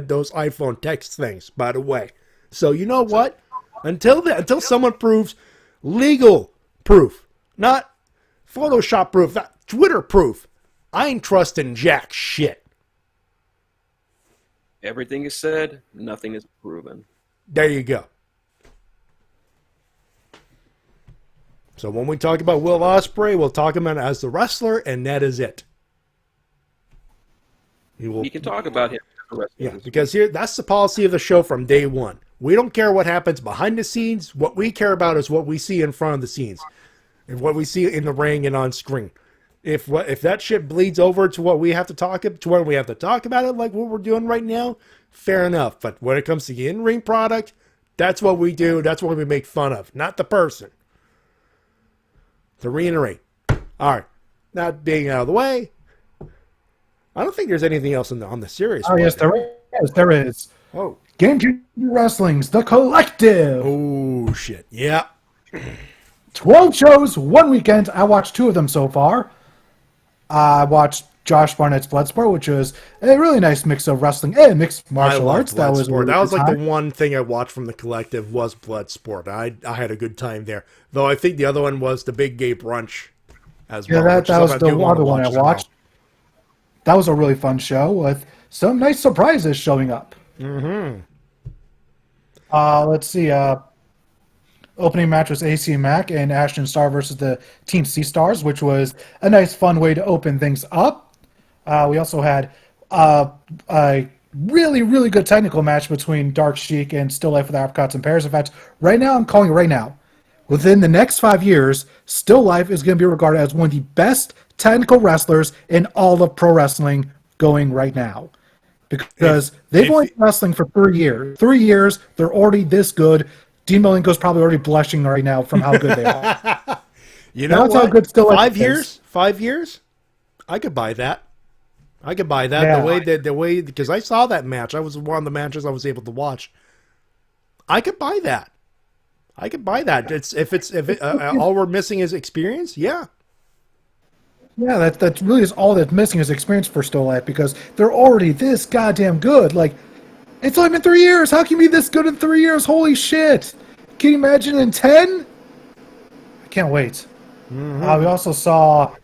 those iPhone text things, by the way. So you know what? Until someone proves legal proof, not Photoshop proof, not Twitter proof, I ain't trusting jack shit. Everything is said, nothing is proven. There you go. So when we talk about Will Ospreay, we'll talk about him as the wrestler, and that is it. You can talk about him. Yeah, because that's the policy of the show from day one. We don't care what happens behind the scenes. What we care about is what we see in front of the scenes, and what we see in the ring and on screen. If that shit bleeds over to what we have to talk to when we have to talk about it, like what we're doing right now, fair enough. But when it comes to the in-ring product, that's what we do. That's what we make fun of, not the person. To reiterate, all right, that being out of the way, I don't think there's anything else on the series. Oh yes, there is. Oh. Game Changer Wrestling's The Collective. Oh, shit. Yeah. 12 shows, 1 weekend. I watched 2 of them so far. I watched Josh Barnett's Bloodsport, which was a really nice mix of wrestling and mixed martial arts. That was like the one thing I watched from The Collective was Bloodsport. I had a good time there. Though I think the other one was the Big Gay Brunch as well. Yeah, that was the other one I watched. That was a really fun show with some nice surprises showing up. Mm-hmm. Let's see. Opening match was AC Mack and Ashton Starr versus the Team Sea Stars, which was a nice, fun way to open things up. We also had a really, really good technical match between Dark Sheik and Still Life with Apricots and Pears. In fact, right now, I'm calling it right now. Within the next 5 years, Still Life is going to be regarded as one of the best technical wrestlers in all of pro wrestling going right now. Because they've only been wrestling for 3 years. 3 years, they're already this good. Dean Malenko's probably already blushing right now from how good they are. You know, that's how good Still Life 5 years? 5 years? I could buy that. Yeah. The way because I saw that match. I was one of the matches I was able to watch. I could buy that. If all we're missing is experience, yeah. Yeah, that really is all that's missing is experience for Still Life, because they're already this goddamn good. Like, it's only been 3 years. How can you be this good in 3 years? Holy shit. Can you imagine in 10? I can't wait. Mm-hmm. We also saw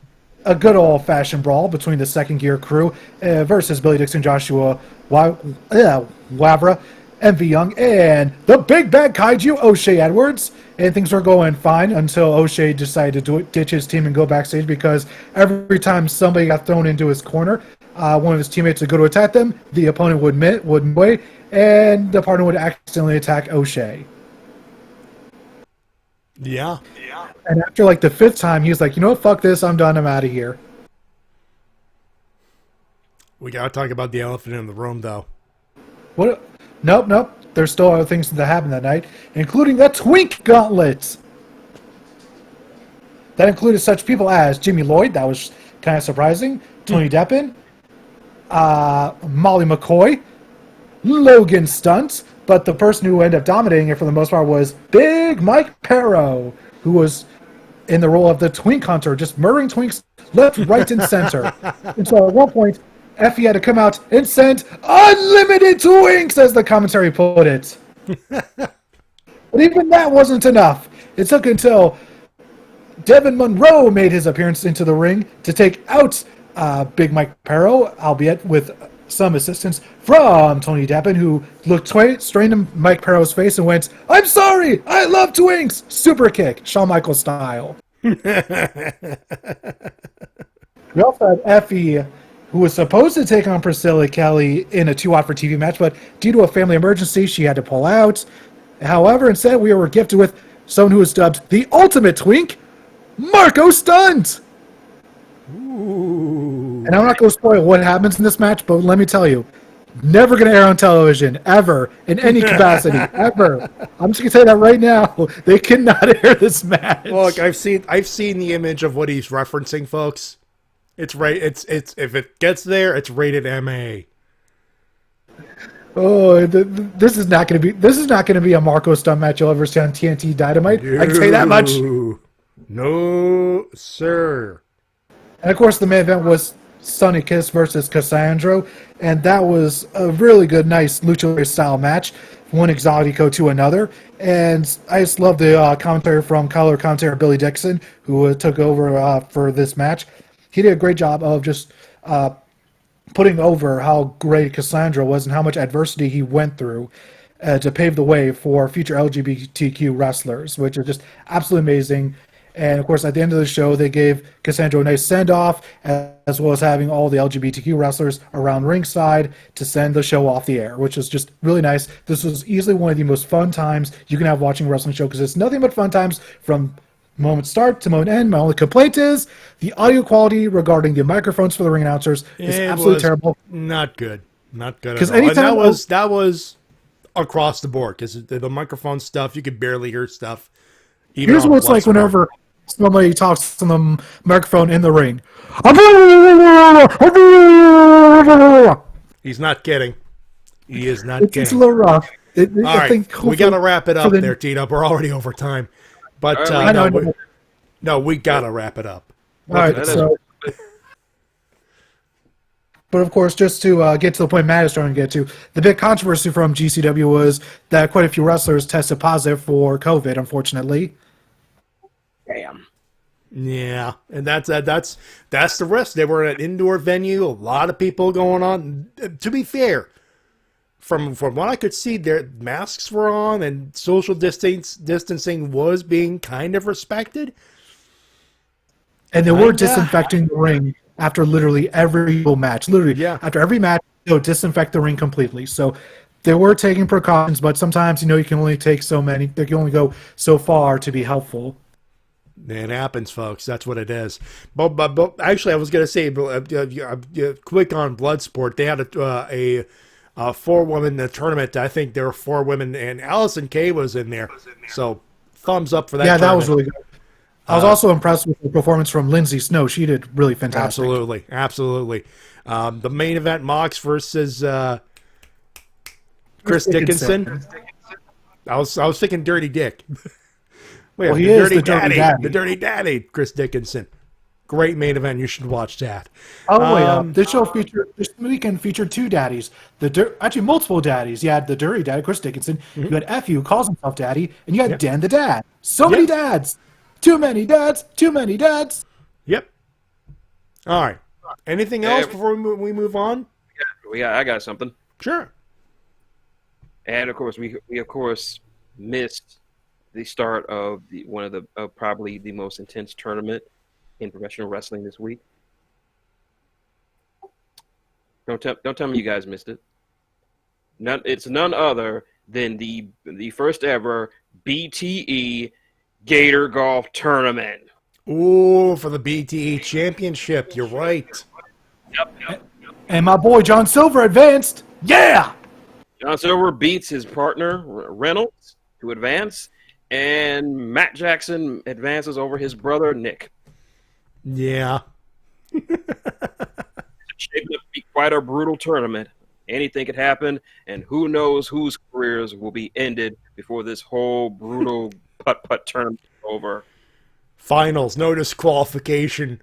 a good old-fashioned brawl between the Second Gear crew versus Billy Dixon, Joshua Wavra, MV Young, and the Big Bad Kaiju, O'Shea Edwards. And things were going fine until O'Shea decided to ditch his team and go backstage, because every time somebody got thrown into his corner, one of his teammates would go to attack them, the opponent wouldn't wait, and the partner would accidentally attack O'Shea. Yeah. And after like the 5th time, he was like, you know what, fuck this, I'm done, I'm out of here. We gotta talk about the elephant in the room, though. What? Nope. There's still other things that happened that night, including the Twink Gauntlet. That included such people as Jimmy Lloyd, that was kind of surprising, Tony Deppen, Molly McCoy, Logan Stunt, but the person who ended up dominating it for the most part was Big Mike Perro, who was in the role of the Twink Hunter, just murdering twinks left, right, and center. And so at one point, Effie had to come out and send unlimited twinks, as the commentary put it. But even that wasn't enough. It took until Devin Monroe made his appearance into the ring to take out Big Mike Perro, albeit with some assistance from Tony Deppen, who looked straight into Mike Perro's face and went, "I'm sorry, I love twinks!" Super kick, Shawn Michaels style. We also had Effie, who was supposed to take on Priscilla Kelly in a 2 Out for TV match, but due to a family emergency, she had to pull out. However, instead, we were gifted with someone who was dubbed the Ultimate Twink, Marco Stunt. Ooh. And I'm not going to spoil what happens in this match, but let me tell you, never going to air on television, ever, in any capacity, ever. I'm just going to tell you that right now. They cannot air this match. Look, I've seen the image of what he's referencing, folks. It's right. It's if it gets there, it's rated MA. Oh, this is not going to be a Marco Stunt match you'll ever see on TNT Dynamite. No. I can tell you that much. No, sir. And of course, the main event was Sonny Kiss versus Cassandro, and that was a really good, nice luchador style match, one exotico to another. And I just love the commentary from color commentator Billy Dixon, who took over for this match. He did a great job of just putting over how great Cassandra was and how much adversity he went through to pave the way for future LGBTQ wrestlers, which is just absolutely amazing. And of course, at the end of the show, they gave Cassandra a nice send-off, as well as having all the LGBTQ wrestlers around ringside to send the show off the air, which is just really nice. This was easily one of the most fun times you can have watching a wrestling show, because it's nothing but fun times from moment start to moment end. My only complaint is the audio quality regarding the microphones for the ring announcers is absolutely terrible. Not good. Not good Because at all. anytime And that was across the board, because the microphone stuff, you could barely hear stuff. Here's what it's like whenever somebody talks on the microphone in the ring. He's not kidding. He is not kidding. It's a little rough. All right, we got to wrap it up there, Tito. We're already over time. But no, we got to wrap it up. All right, so... But of course, just to get to the point Matt is trying to get to, the big controversy from GCW was that quite a few wrestlers tested positive for COVID, unfortunately. Damn. Yeah, and that's the risk. They were at an indoor venue, a lot of people going on. To be fair, from what I could see, their masks were on and social distancing was being kind of respected. And they were disinfecting the ring after literally every match. Literally, after every match, they'll disinfect the ring completely. So they were taking precautions, but sometimes, you can only take so many. They can only go so far to be helpful. It happens, folks. That's what it is. But actually, I was going to say, quick on Bloodsport, they had a 4-woman tournament. I think there were 4 women, and Allison Kay was in there. So thumbs up for that. Yeah, that was really good. I was also impressed with the performance from Lindsay Snow. She did really fantastic. Absolutely. The main event, Mox versus Chris Dickinson. I was thinking Dirty Dick. Wait, well, he is the Dirty Daddy. The Dirty Daddy, Chris Dickinson. Great main event. You should watch that. Oh, wait. This weekend featured 2 daddies. Actually, multiple daddies. You had the Dirty Daddy, Chris Dickinson. Mm-hmm. You had Effie, who calls himself Daddy. And you had Dan the Dad. So many dads. Too many dads. Too many dads. Yep. All right. Anything else before we move on? I got something. Sure. And of course, we of course missed the start of one of the probably the most intense tournament in professional wrestling this week. Don't tell me you guys missed it. It's none other than the first ever BTE Gator Golf Tournament. Ooh, for the BTE Championship. You're right. Yep. And my boy John Silver advanced. Yeah! John Silver beats his partner, Reynolds, to advance. And Matt Jackson advances over his brother, Nick. Yeah. It's shaping up to be quite a brutal tournament. Anything could happen, and who knows whose careers will be ended before this whole brutal putt-putt tournament is over. Finals, no disqualification.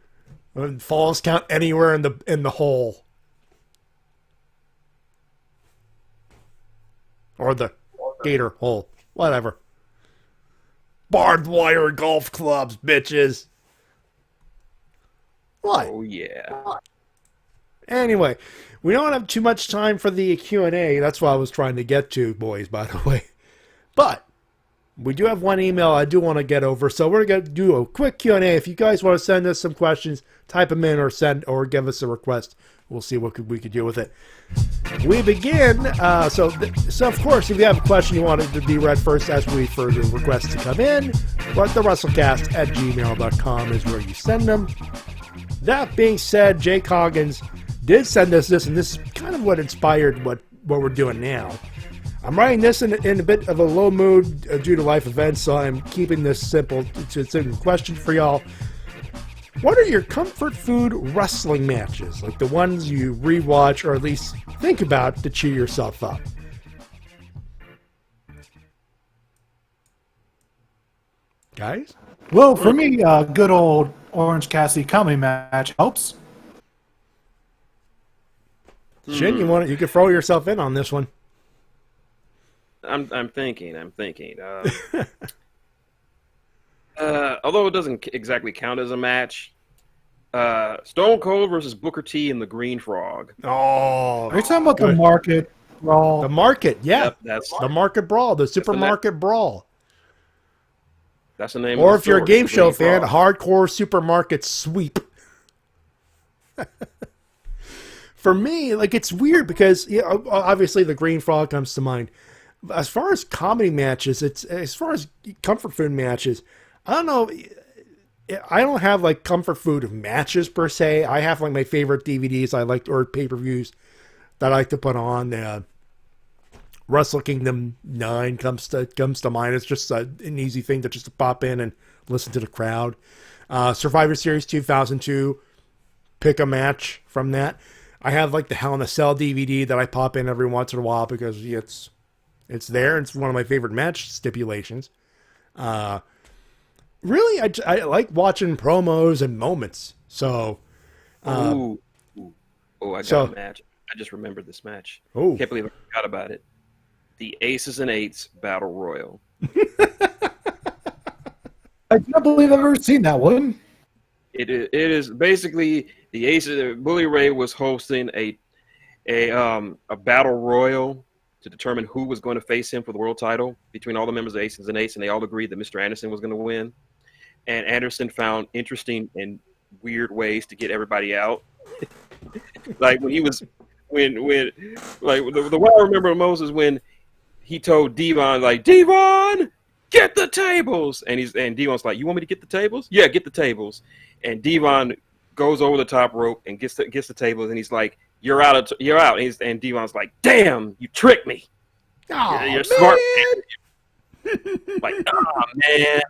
Falls count anywhere in the hole. Or the gator hole. Whatever. Barbed wire golf clubs, bitches. What? Oh, yeah. Anyway, we don't have too much time for the Q&A. That's what I was trying to get to, boys, by the way. But we do have one email I do want to get over, so we're going to do a quick Q&A. If you guys want to send us some questions, type them in or give us a request. We'll see what we could do with it. We begin. So of course, if you have a question you want it to be read first as we further requests to come in, but the WrestleCast@gmail.com is where you send them. That being said, Jay Coggins did send us this, and this is kind of what inspired what we're doing now. I'm writing this in a bit of a low mood due to life events, so I'm keeping this simple. It's a simple question for y'all. What are your comfort food wrestling matches? Like the ones you rewatch or at least think about to cheer yourself up. Guys? Well, for me, good old Orange Cassidy comedy match helps. Shin, you can throw yourself in on this one. I'm thinking. Although it doesn't exactly count as a match, Stone Cold versus Booker T and the Green Frog. Oh, are you talking about the Market Brawl? The Market, yeah. Yep, that's the Market Brawl, the Supermarket Brawl. That's the name. Or of the if you're a story, game show Green fan, Frog. Hardcore Supermarket Sweep. For me, like, it's weird because obviously the Green Frog comes to mind. As far as comedy matches, as far as comfort food matches, I don't know. I don't have like comfort food matches per se. I have like my favorite DVDs I like, or pay-per-views that I like to put on. Wrestle Kingdom 9 comes to mind. It's just an easy thing to pop in and listen to the crowd. Survivor Series 2002, pick a match from that. I have like the Hell in a Cell DVD that I pop in every once in a while because it's there. It's one of my favorite match stipulations. Really, I like watching promos and moments. So, I got a match. I just remembered this match. Oh, can't believe I forgot about it. The Aces and Eights Battle Royal. I can't believe I've ever seen that one. It is basically the Aces. Bully Ray was hosting a battle royal to determine who was going to face him for the world title between all the members of Aces and Eights, and they all agreed that Mr. Anderson was going to win. And Anderson found interesting and weird ways to get everybody out. Like when he was the way I remember most is when he told Devon, like, Devon, get the tables, and Devon's like, you want me to get the tables? Yeah, get the tables. And Devon goes over the top rope and gets the tables, and he's like, you're out. And Devon's like, damn, you tricked me. Oh, you're smart. Like, oh man.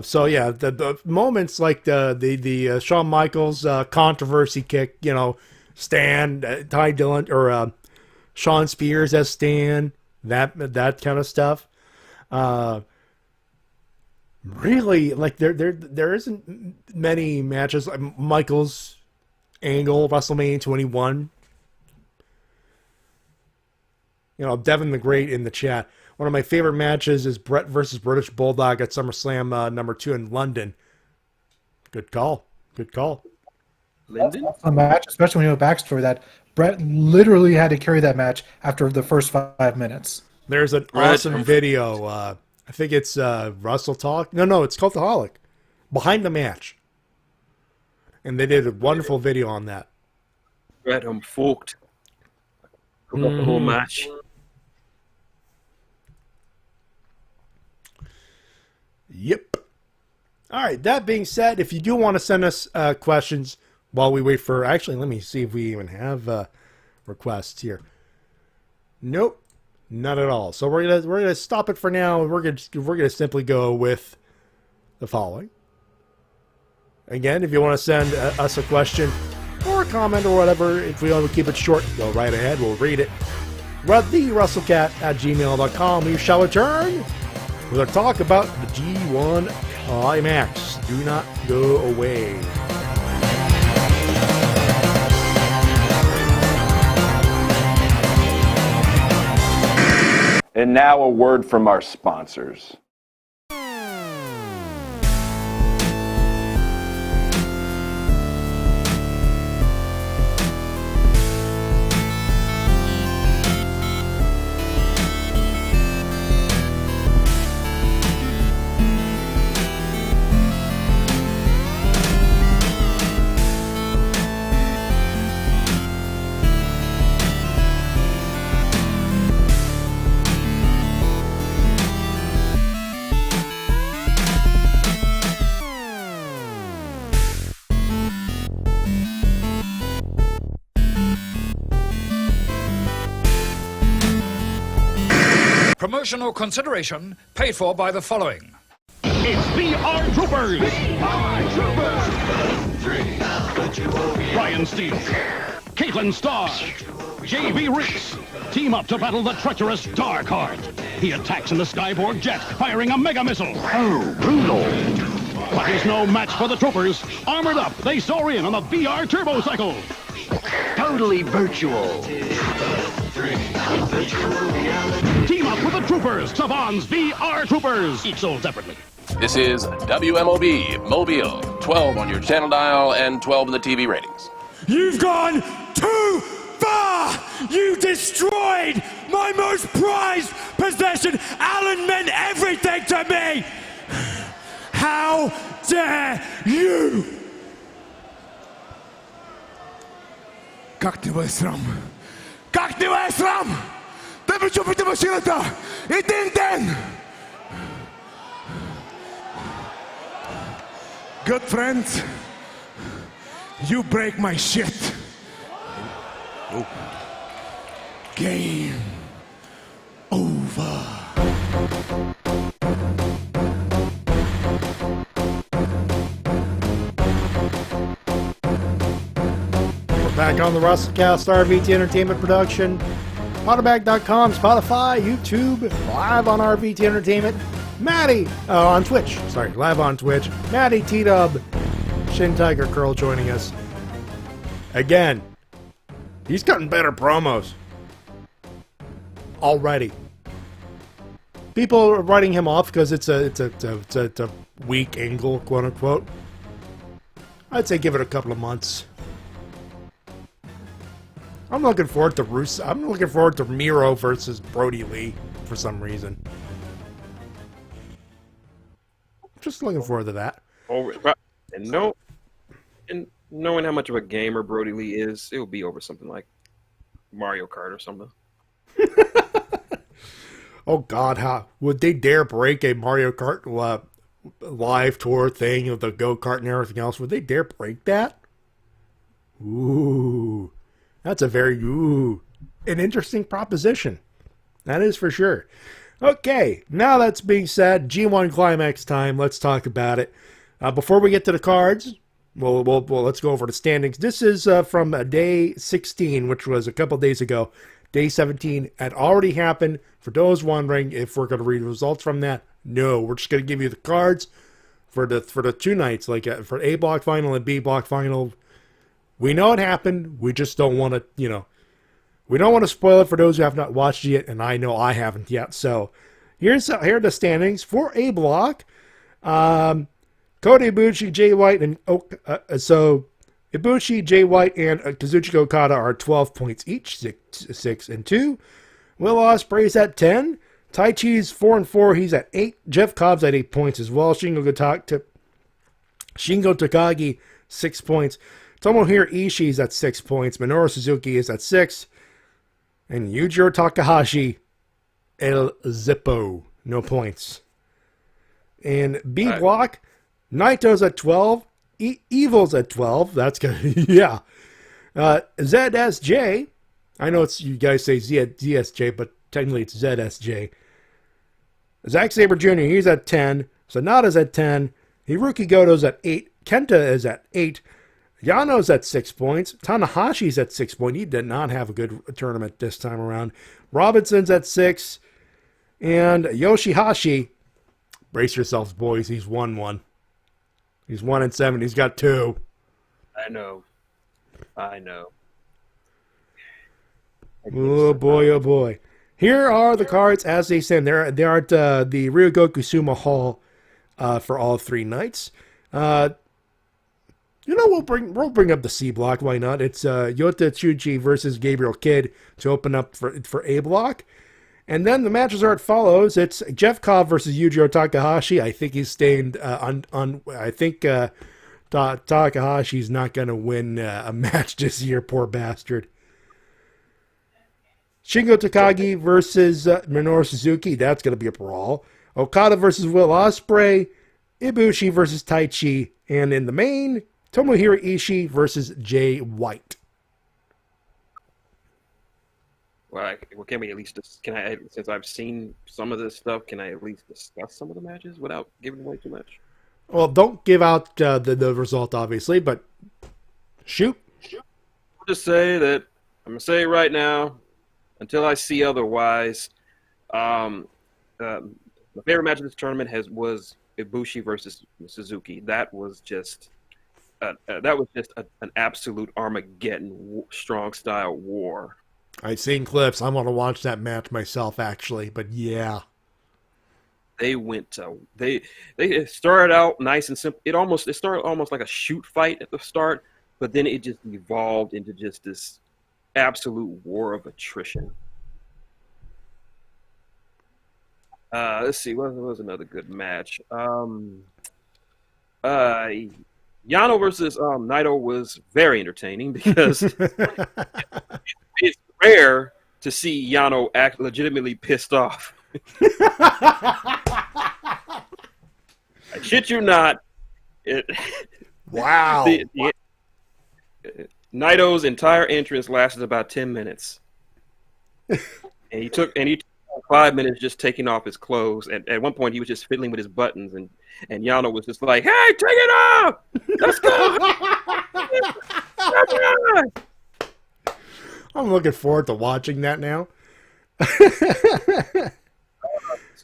So yeah, the moments like the Shawn Michaels controversy kick, Stan, Ty Dillon, or Sean Spears as Stan, that kind of stuff. Really, like there isn't many matches. Like Michaels Angle WrestleMania 21. Devin the Great in the chat. One of my favorite matches is Brett versus British Bulldog at SummerSlam number 2 in London. Good call. Linden? That's a match, especially when you know backstory that Brett literally had to carry that match after the first 5 minutes. There's an awesome video. I think it's Russell Talk. No, it's Cultaholic. Behind the match. And they did a wonderful video on that. Brett forked. Hook up the whole match. Yep. All right. That being said, if you do want to send us questions while we wait for... Actually, let me see if we even have requests here. Nope. Not at all. So we're gonna stop it for now. We're gonna simply go with the following. Again, if you want to send us a question or a comment or whatever, if we want to keep it short, go right ahead. We'll read it. The WrestleCast@gmail.com. We shall return with a talk about the G1 Climax. Do not go away. And now a word from our sponsors. Promotional consideration paid for by the following. It's VR Troopers! Brian Steele, Caitlin Starr, J.B. Riggs team up to battle the treacherous Darkheart. He attacks in the Skyborg jet, firing a mega missile. Oh, brutal. But he's no match for the Troopers. Armored up, they soar in on the VR Turbo Cycle. Totally virtual. Team up with the Troopers, Savon's VR Troopers, each sold separately. This is WMOB, Mobile, 12 on your channel dial and 12 in the TV ratings. You've gone too far! You destroyed my most prized possession! Alan meant everything to me! How dare you! Как твой срам? Как твой срам? Да вы что, машина-то? Иди. Good friends, you break my shit. Oh. Game over. We're back on the Wrestle Cast RVT Entertainment production. Potterbag.com, Spotify, YouTube, live on RVT Entertainment. Matty, on Twitch. Sorry, live on Twitch. Matty, T-Dub, Shintigercurl joining us. Again, he's cutting better promos. Already. People are writing him off because it's a weak angle, quote unquote. I'd say give it a couple of months. I'm looking forward to I'm looking forward to Miro versus Brody Lee for some reason. Just looking forward to that. And knowing how much of a gamer Brody Lee is, it'll be over something like Mario Kart or something. Oh God, how would they dare break a Mario Kart live tour thing of the go-kart and everything else? Would they dare break that? Ooh, that's a very an interesting proposition. That is for sure. Okay, now that's being said, G1 Climax time. Let's talk about it. Before we get to the cards, well, let's go over the standings. This is from day 16, which was a couple days ago. Day 17 had already happened. For those wondering if we're going to read the results from that, no. We're just going to give you the cards for the two nights, like for A block final and B block final. We know it happened. We just don't want to, we don't want to spoil it for those who have not watched it yet, and I know I haven't yet. So here are the standings for A block. Kota Ibushi, Jay White, and so Ibushi, Jay White, and Kazuchika Okada are 12 points each, 6 and 2. Will Ospreay's at 10. Taichi's 4 and 4. He's at 8. Jeff Cobb's at 8 points as well. Shingo Takagi 6 points. Tomohiro Ishii's at 6 points. Minoru Suzuki is at 6. And Yujiro Takahashi, El Zippo, no points. In B block, Naito's at 12. Evil's at 12. That's good. Yeah. ZSJ. I know you guys say ZSJ, but technically it's ZSJ. Zack Sabre Jr., he's at 10. Sonata's at 10. Hiroki Goto's at 8. Kenta is at 8. Yano's at 6 points. Tanahashi's at 6 points. He did not have a good tournament this time around. Robinson's at 6. And Yoshihashi, brace yourselves, boys. He's 1-1. He's 1 and 7. He's got 2. I know. Oh boy, oh boy. Here are the cards as they stand. They're at the Ryogoku Sumo Hall for all 3 nights. We'll bring up the C block. Why not? It's Yota Tsuji versus Gabriel Kidd to open up for A block. And then the matches are as follows. It's Jeff Cobb versus Yujiro Takahashi. I think he's staying I think Takahashi's not going to win a match this year, poor bastard. Shingo Takagi versus Minoru Suzuki. That's going to be a brawl. Okada versus Will Ospreay. Ibushi versus Taichi. And in the main, Tomohiro Ishii versus Jay White. Can we at least? Can I? Since I've seen some of this stuff, can I at least discuss some of the matches without giving away too much? Well, don't give out the result, obviously, but shoot. I'll just say that I'm gonna say right now, until I see otherwise. My favorite match of this tournament was Ibushi versus Suzuki. That was just an absolute Armageddon strong style war. I've seen clips. I want to watch that match myself, actually. But yeah, they started out nice and simple. It started almost like a shoot fight at the start, but then it just evolved into just this absolute war of attrition. Let's see, what was another good match? Yano versus Naito was very entertaining because it's rare to see Yano act legitimately pissed off. I shit you not. Wow. Naito's entire entrance lasted about 10 minutes. And he took 5 minutes just taking off his clothes. And at one point, he was just fiddling with his buttons, and Yano was just like, "Hey, take it off! Let's go!" I'm looking forward to watching that now. Let's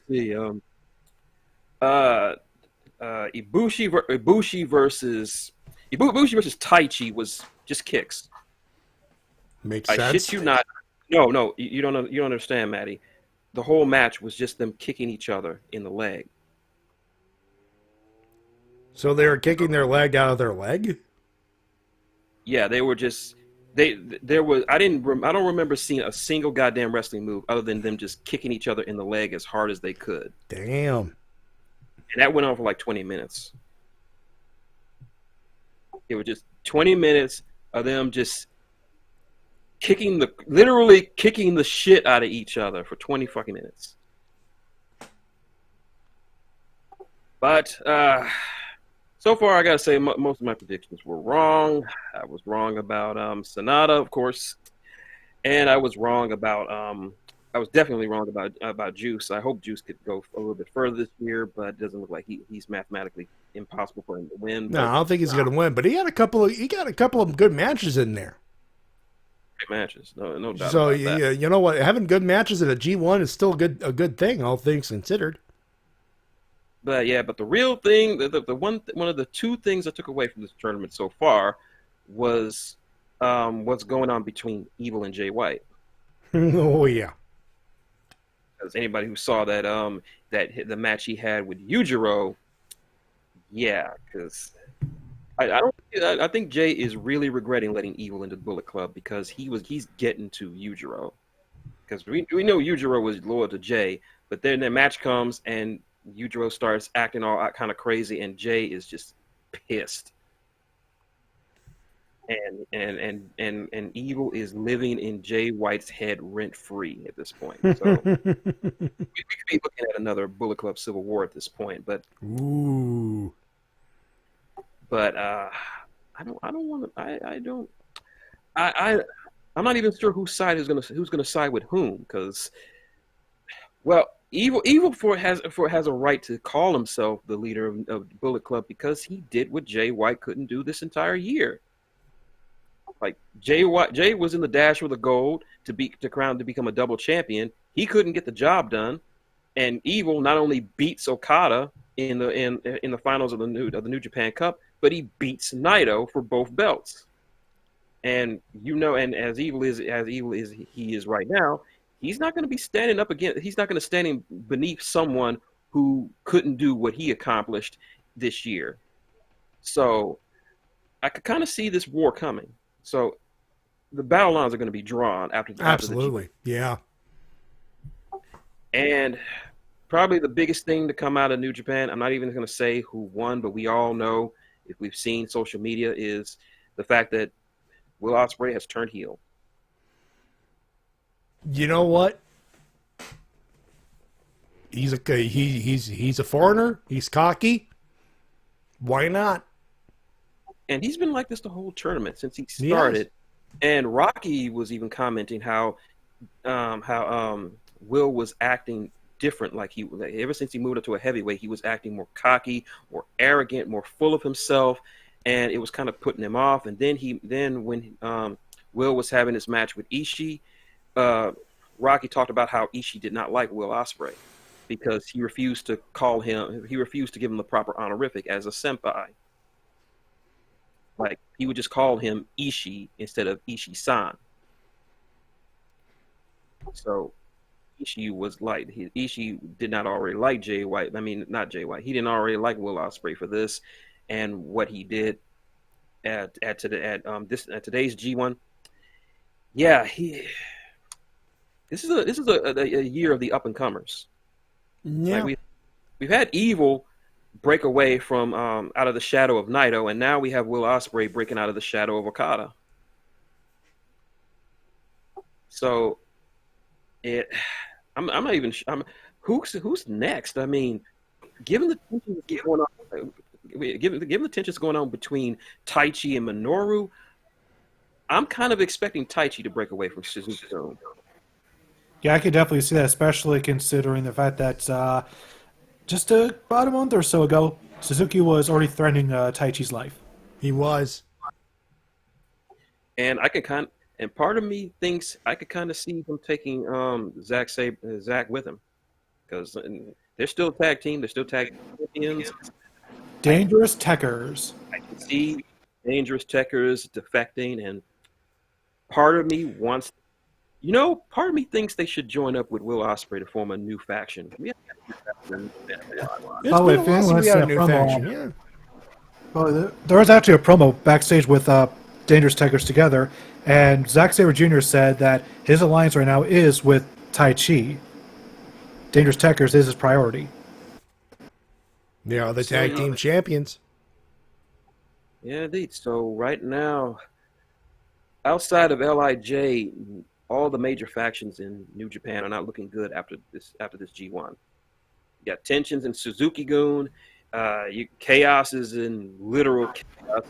see, Ibushi versus Taichi was just kicks. Makes I sense. shit you not. No, you don't understand, Matty. The whole match was just them kicking each other in the leg. So they were kicking their leg out of their leg? Yeah, they were just I don't remember seeing a single goddamn wrestling move other than them just kicking each other in the leg as hard as they could. Damn. And that went on for like 20 minutes. It was just 20 minutes of them just literally kicking the shit out of each other for 20 fucking minutes. But so far, I gotta say most of my predictions were wrong. I was wrong about Sonata, of course, and I was wrong about I was definitely wrong about Juice. I hope Juice could go a little bit further this year, but it doesn't look like he's mathematically impossible for him to win. No, I don't think he's going to win, but he got a couple of good matches in there. Great matches, no doubt. So about that. you know what? Having good matches at a G1 is still a good thing, all things considered. But the real thing, one of the two things I took away from this tournament so far was what's going on between Evil and Jay White. Oh yeah. As anybody who saw that the match he had with Yujiro, yeah, because I think Jay is really regretting letting Evil into the Bullet Club because he's getting to Yujiro, because we know Yujiro was loyal to Jay, but then their match comes and Yujiro starts acting all kind of crazy, and Jay is just pissed. And Evil is living in Jay White's head rent free at this point. So we could be looking at another Bullet Club Civil War at this point. But ooh, but I'm not even sure whose side who's gonna side with whom, because Evil has a right to call himself the leader of Bullet Club because he did what Jay White couldn't do this entire year. Like Jay was in the dash for the gold to become a double champion. He couldn't get the job done, and Evil not only beats Okada in the finals of the New Japan Cup, but he beats Naito for both belts. And and as evil is he is right now, he's not going to be standing up again. He's not going to stand beneath someone who couldn't do what he accomplished this year. So I could kind of see this war coming. So the battle lines are going to be drawn after absolutely, yeah. And probably the biggest thing to come out of New Japan, I'm not even going to say who won, but we all know, if we've seen social media, is the fact that Will Ospreay has turned heel. You know what? He's a foreigner. He's cocky. Why not? And he's been like this the whole tournament since he started. And Rocky was even commenting how Will was acting different. Like ever since he moved up to a heavyweight, he was acting more cocky, more arrogant, more full of himself, and it was kind of putting him off. And then when Will was having his match with Ishii, Rocky talked about how Ishii did not like Will Ospreay because he refused to give him the proper honorific as a senpai. Like, he would just call him Ishii instead of Ishii-san. So Ishii did not already like Jay White. I mean, not Jay White. He didn't already like Will Ospreay for this, and what he did at today's G1. Yeah, this is a year of the up and comers. Yeah, like we've had Evil break away from out of the shadow of Naito, and now we have Will Ospreay breaking out of the shadow of Okada. So I'm not even. Who's next? I mean, given the tension going on, given the tensions going on between Taichi and Minoru, I'm kind of expecting Taichi to break away from Suzuki. Yeah, I could definitely see that, especially considering the fact that just about a month or so ago, Suzuki was already threatening Taichi's life. He was, and and part of me thinks I could kind of see him taking Zack with him, because they're still a tag team. They're still tag champions. Dangerous Techers. I can see Dangerous Techers defecting, and part of me thinks they should join up with Will Ospreay to form a new faction. Well, there was actually a promo backstage with Dangerous Techers together, and Xavier Jr. said that his alliance right now is with Taichi. Dangerous Techers is his priority. They are the tag team champions. Yeah, indeed. So right now, outside of LIJ, all the major factions in New Japan are not looking good after this G1. You got tensions in Suzuki-gun. Chaos is in literal chaos.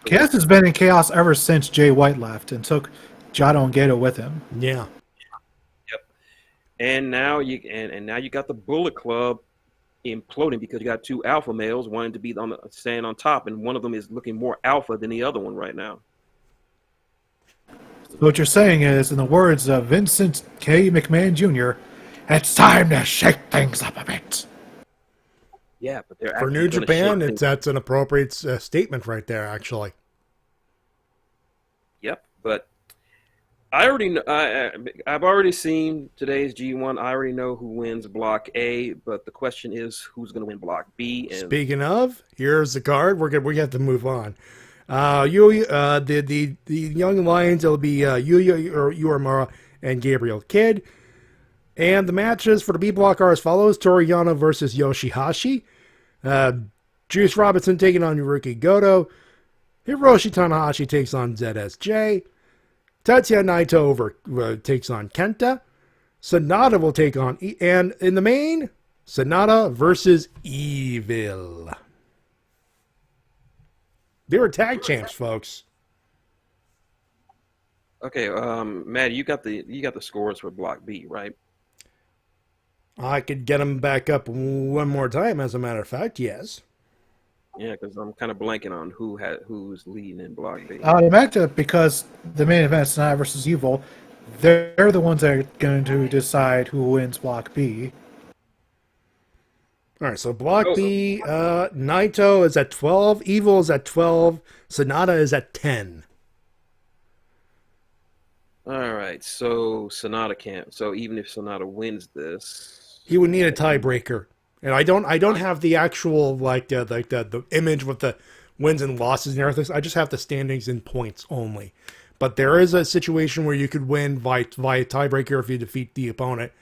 Chaos has been in chaos ever since Jay White left and took Jado and Gato with him. Yeah. Yep. And now you got the Bullet Club imploding because you got two alpha males wanting to be staying on top, and one of them is looking more alpha than the other one right now. So what you're saying is, in the words of Vincent K. McMahon Jr., it's time to shake things up a bit. Yeah, but they're for New Japan, that's an appropriate statement right there, actually. Yep, but I already know, I've already seen today's G1. I already know who wins Block A, but the question is who's going to win Block B. And speaking of, here's the card. We have to move on. The Young Lions, it'll be Yuya Uemura and Gabriel Kidd. And the matches for the B block are as follows: Toru Yano versus Yoshihashi. Juice Robinson taking on Yuruki Goto. Hiroshi Tanahashi takes on ZSJ. Tetsuya Naito takes on Kenta. Sonata will take on... and in the main, Sonata versus Evil. They were tag champs, folks. Okay, Matt, you got the scores for Block B, right? I could get them back up one more time, as a matter of fact, yes. Yeah, because I'm kind of blanking on who's leading in Block B. The matchup, because the main event is Sonata versus Evil, they're the ones that are going to decide who wins Block B. All right, so Block B, Naito is at 12, Evil is at 12, Sonata is at 10. All right, so Sonata can't. So even if Sonata wins this, he would need a tiebreaker, and I don't have the actual the image with the wins and losses and everything. I just have the standings in points only. But there is a situation where you could win via tiebreaker if you defeat the opponent,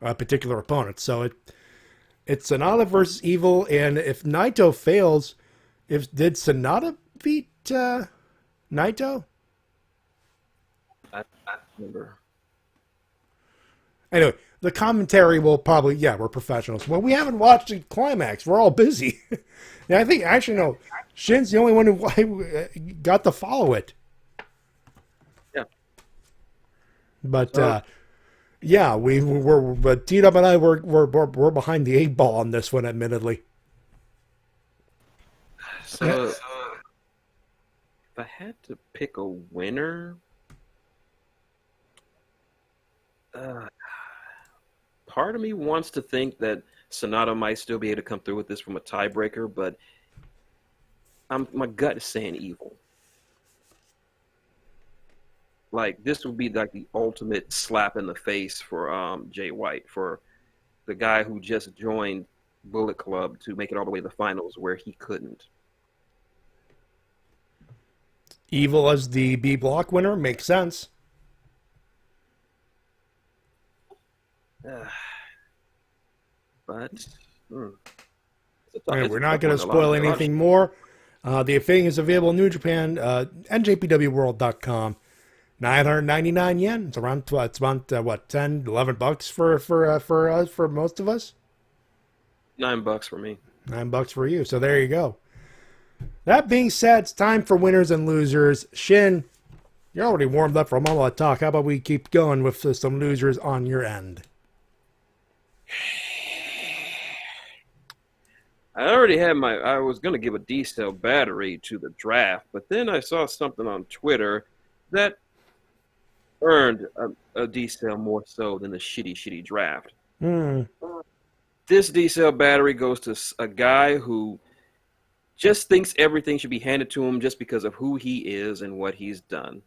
a particular opponent. So it's Sonata versus Evil, and if Naito fails, did Sonata beat Naito? I remember. Anyway, the commentary will probably, we're professionals. Well, we haven't watched the Climax. We're all busy. And I think, actually, no, Shin's the only one who got to follow it. Yeah. But Yeah, but T-Dub and I we're behind the 8 ball on this one, admittedly. So, if I had to pick a winner, part of me wants to think that Sonata might still be able to come through with this from a tiebreaker, but my gut is saying Evil. Like, this would be like the ultimate slap in the face for Jay White, for the guy who just joined Bullet Club to make it all the way to the finals where he couldn't. Evil as the B block winner makes sense. But we're not going to spoil anything more. The thing is available in New Japan, njpwworld.com. 999 yen. It's around what, $10-11 for most of us. $9 for me. $9 for you. So there you go. That being said, it's time for winners and losers. Shin, you're already warmed up from all that talk. How about we keep going with some losers on your end? I already had I was going to give a D-cell battery to the draft, but then I saw something on Twitter that earned a D-cell more so than the shitty draft. This D-cell battery goes to a guy who just thinks everything should be handed to him just because of who he is and what he's done.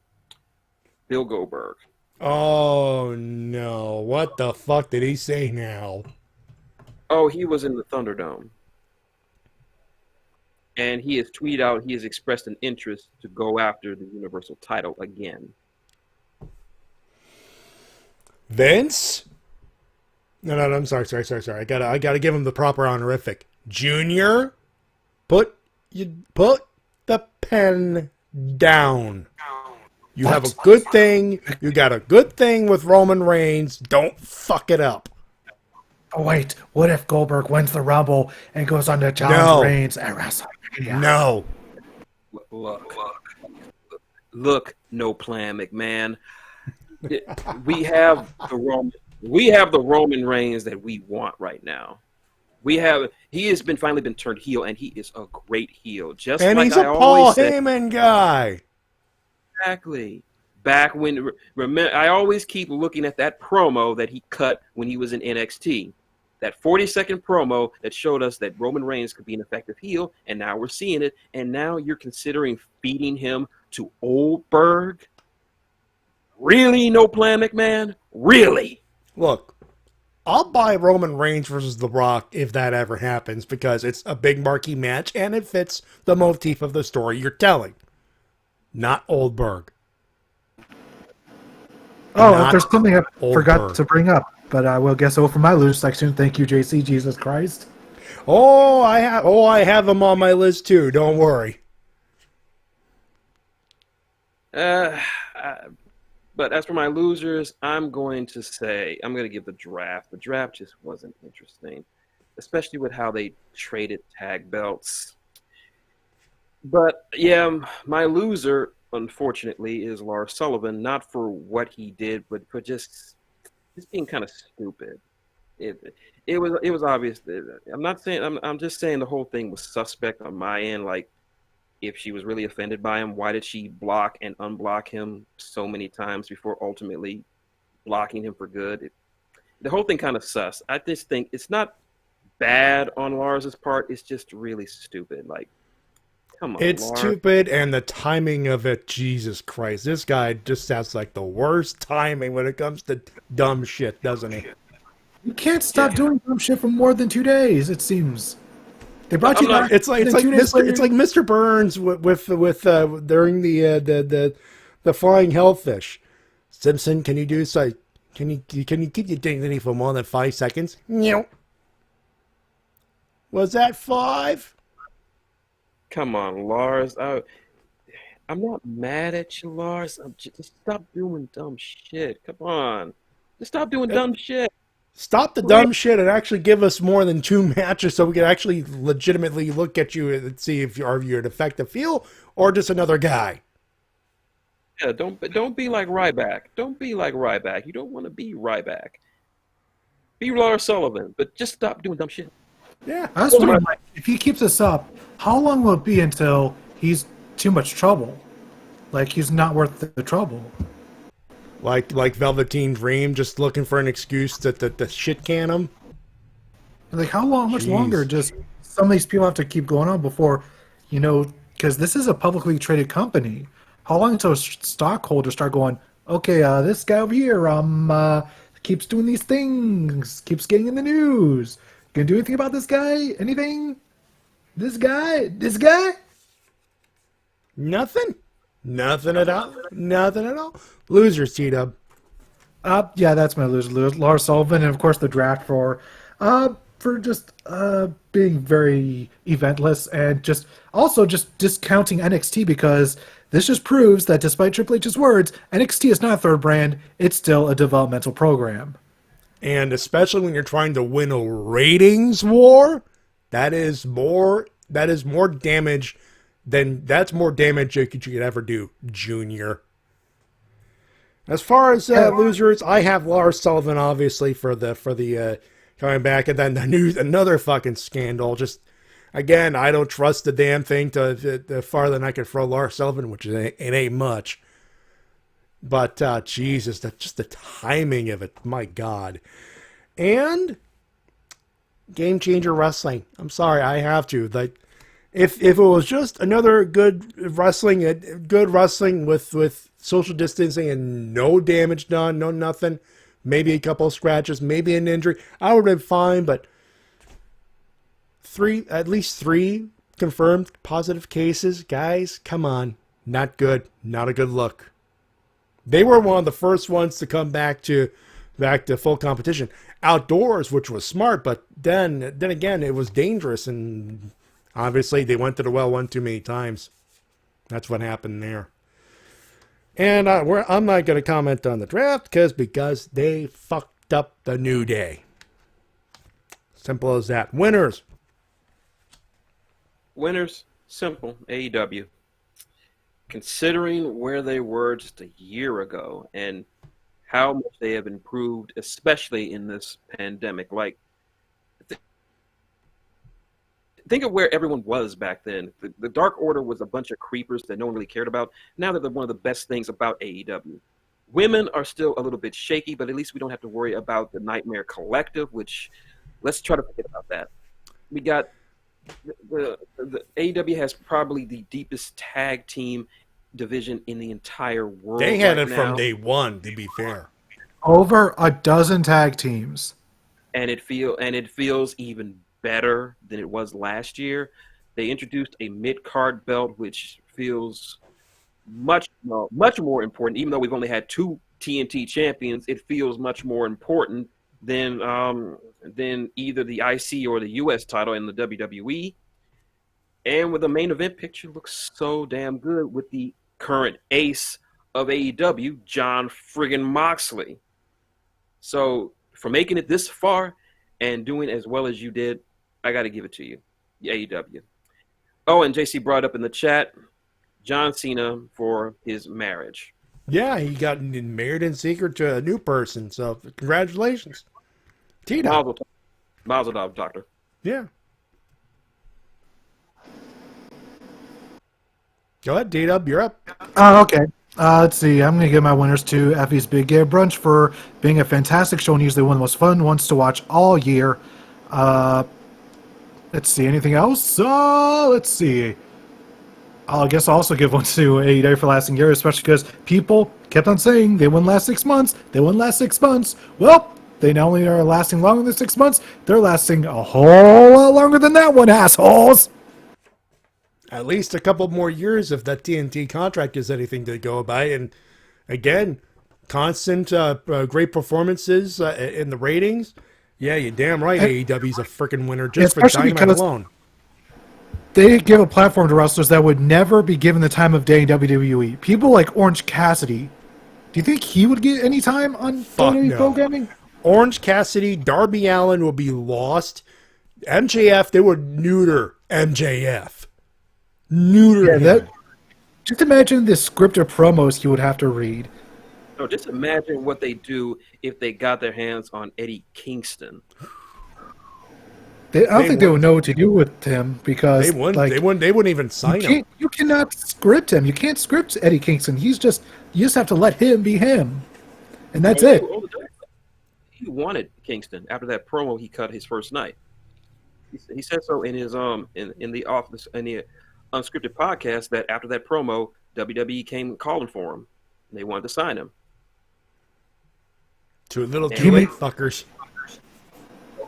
Bill Goldberg. Oh, no. What the fuck did he say now? Oh, he was in the Thunderdome. And he has tweeted out, he has expressed an interest to go after the Universal title again. Vince? No, I'm sorry. I gotta give him the proper honorific. Junior, put the pen down. You have a good thing. You got a good thing with Roman Reigns. Don't fuck it up. Oh, wait. What if Goldberg wins the Rumble and goes on to challenge Reigns at WrestleMania? No. Look, no plan, McMahon. We have the Roman Reigns that we want right now. He has finally been turned heel, and he is a great heel. Just and like he's a Paul Heyman guy. Exactly. Back when, remember, I always keep looking at that promo that he cut when he was in NXT. That 40-second promo that showed us that Roman Reigns could be an effective heel, and now we're seeing it. And now you're considering feeding him to Goldberg? Really, no plan, McMahon? Really? Look, I'll buy Roman Reigns versus The Rock if that ever happens because it's a big marquee match and it fits the motif of the story you're telling. Not Goldberg. Oh, if there's something I forgot to bring up, but I will guess over my loser section. Thank you, JC. Jesus Christ. I have them on my list too. Don't worry. But as for my losers, I'm going to give the draft. The draft just wasn't interesting, especially with how they traded tag belts. But yeah, my loser, unfortunately, is Lars Sullivan. Not for what he did, but for just being kind of stupid. It was obvious. I'm just saying the whole thing was suspect on my end. Like, if she was really offended by him, why did she block and unblock him so many times before ultimately blocking him for good? The whole thing kind of sus. I just think it's not bad on Lars's part. It's just really stupid. Like, come on, it's Lars. stupid, and the timing of it, Jesus Christ. This guy just sounds like the worst timing when it comes to dumb shit, doesn't he? You can't stop doing dumb shit for more than 2 days, it seems. They brought you back. It's like Mr. Burns with during the flying hellfish. Simpson, can you do so? Can you keep your dignity for more than 5 seconds? No. Was that 5? Come on, Lars. I'm not mad at you, Lars. Just stop doing dumb shit. Come on. Just stop doing dumb shit. Stop the dumb shit and actually give us more than 2 matches so we can actually legitimately look at you and see if you're an effective heel or just another guy. Yeah, don't be like Ryback. Don't be like Ryback. You don't want to be Ryback. Be Lars Sullivan, but just stop doing dumb shit. Yeah. I was wondering, like, if he keeps this up, how long will it be until he's too much trouble? Like, he's not worth the trouble. Like Velveteen Dream, just looking for an excuse to shit can him. Like, how much longer just some of these people have to keep going on before, because this is a publicly traded company. How long until stockholders start going, okay, this guy over here keeps doing these things, keeps getting in the news. Gonna do anything about this guy? Anything? This guy? Nothing at all. Losers, T-Dub. Yeah, that's my loser. Lars Sullivan, and of course the draft for just being very eventless and just discounting NXT, because this just proves that despite Triple H's words, NXT is not a third brand, it's still a developmental program. And especially when you're trying to win a ratings war, that's more damage you could ever do, Junior. As far as losers, I have Lars Sullivan obviously for the coming back, and then another fucking scandal. Just again, I don't trust the damn thing to farther than I can throw Lars Sullivan, which it ain't much. But Jesus, just the timing of it, my God. And Game Changer Wrestling. I'm sorry, I have to. Like, if it was just another good wrestling with social distancing and no damage done, no nothing, maybe a couple of scratches, maybe an injury, I would have been fine. But at least three confirmed positive cases, guys, come on, not good, not a good look. They were one of the first ones to come back to full competition outdoors, which was smart. But then again, it was dangerous, and obviously they went to the well one too many times. That's what happened there. And I'm not going to comment on the draft because they fucked up the New Day. Simple as that. Winners, simple. AEW. Considering where they were just a year ago and how much they have improved, especially in this pandemic. Like, think of where everyone was back then. The Dark Order was a bunch of creepers that no one really cared about. Now they're one of the best things about AEW. Women are still a little bit shaky, but at least we don't have to worry about the Nightmare Collective, which let's try to forget about that. We got the AEW has probably the deepest tag team division in the entire world. They had it from day one, to be fair. Over a dozen tag teams. And it feels even better than it was last year. They introduced a mid-card belt, which feels much more important. Even though we've only had two TNT champions, it feels much more important than either the IC or the US title in the WWE. And with the main event picture looks so damn good with the current ace of AEW, John friggin' Moxley. So for making it this far and doing as well as you did, I got to give it to you, AEW. Oh, and JC brought up in the chat, John Cena for his marriage. Yeah, he got married in secret to a new person, so congratulations. Tito. Mazel tov, doctor. Yeah. Go ahead, D-Dub, you're up. Okay. Let's see. I'm going to give my winners to Effie's Big Gay Brunch for being a fantastic show and usually one of the most fun ones to watch all year. Let's see. Anything else? Let's see. I guess I'll also give one to AEW for lasting year, especially because people kept on saying they wouldn't last 6 months. They wouldn't last 6 months. Well, they not only are lasting longer than 6 months, they're lasting a whole lot longer than that one, assholes. At least a couple more years if that TNT contract is anything to go by. And again, constant great performances in the ratings. Yeah, you're damn right. AEW's a freaking winner just for Dynamite alone. They give a platform to wrestlers that would never be given the time of day in WWE. People like Orange Cassidy. Do you think he would get any time on WWE programming? Orange Cassidy, Darby Allin will be lost. MJF, they would neuter MJF. Neuter him. Just imagine the scripted promos you would have to read. No, just imagine what they do if they got their hands on Eddie Kingston. I don't think they would know what to do with him because they wouldn't even sign him. You cannot script him. You can't script Eddie Kingston. You just have to let him be him, and that's it. He wanted Kingston after that promo he cut his first night. He said so in his in the office in the unscripted podcast that after that promo, WWE came calling for him, and they wanted to sign him. Too late, fuckers.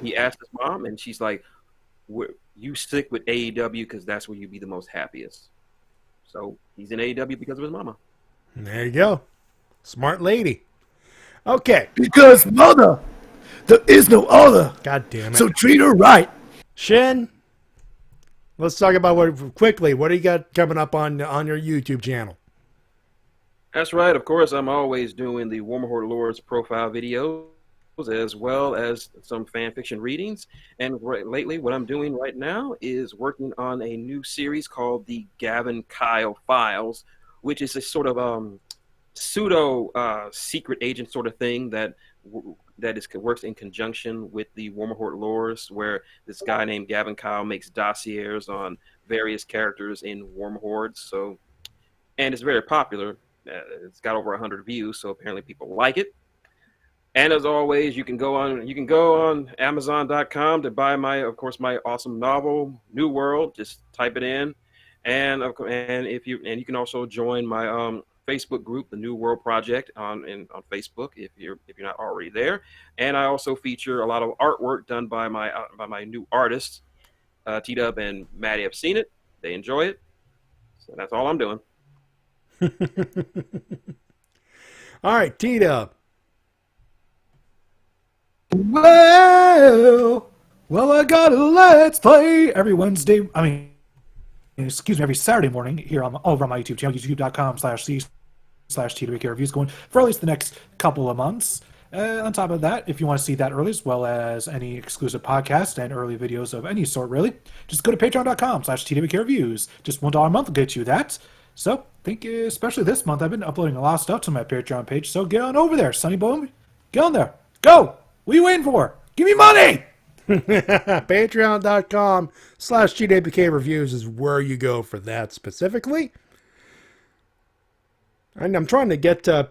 He asked his mom, and she's like, "You stick with AEW because that's where you be the most happiest." So he's in AEW because of his mama. There you go, smart lady. Okay, because mother, there is no other. God damn it! So treat her right. Shin, let's talk about what do you got coming up on your YouTube channel? That's right. Of course, I'm always doing the Warmer Horde Lords profile videos, as well as some fan fiction readings. And lately, what I'm doing right now is working on a new series called the Gavin Kyle Files, which is a sort of pseudo secret agent sort of thing that works in conjunction with the Warmer Horde Lords, where this guy named Gavin Kyle makes dossiers on various characters in Warmer Horde. So, and it's very popular. It's got over 100 views, so apparently people like it. And as always, you can go on Amazon.com to buy my awesome novel, New World. Just type it in, and you can also join my Facebook group, the New World Project, on Facebook if you're not already there. And I also feature a lot of artwork done by my new artists, T-Dub and Matty. Have seen it; they enjoy it. So that's all I'm doing. All right, T-Dub. Well, I got a Let's Play every Wednesday. Every Saturday morning here over on my YouTube channel, youtube.com/c/TWK reviews, going for at least the next couple of months. On top of that, if you want to see that early, as well as any exclusive podcasts and early videos of any sort, really, just go to patreon.com/TWK reviews. Just $1 a month will get you that. So, I think especially this month, I've been uploading a lot of stuff to my Patreon page. So get on over there, Sonny Boom. Get on there. Go. What are you waiting for? Give me money! Patreon.com/TWK reviews is where you go for that specifically. And I'm trying to get the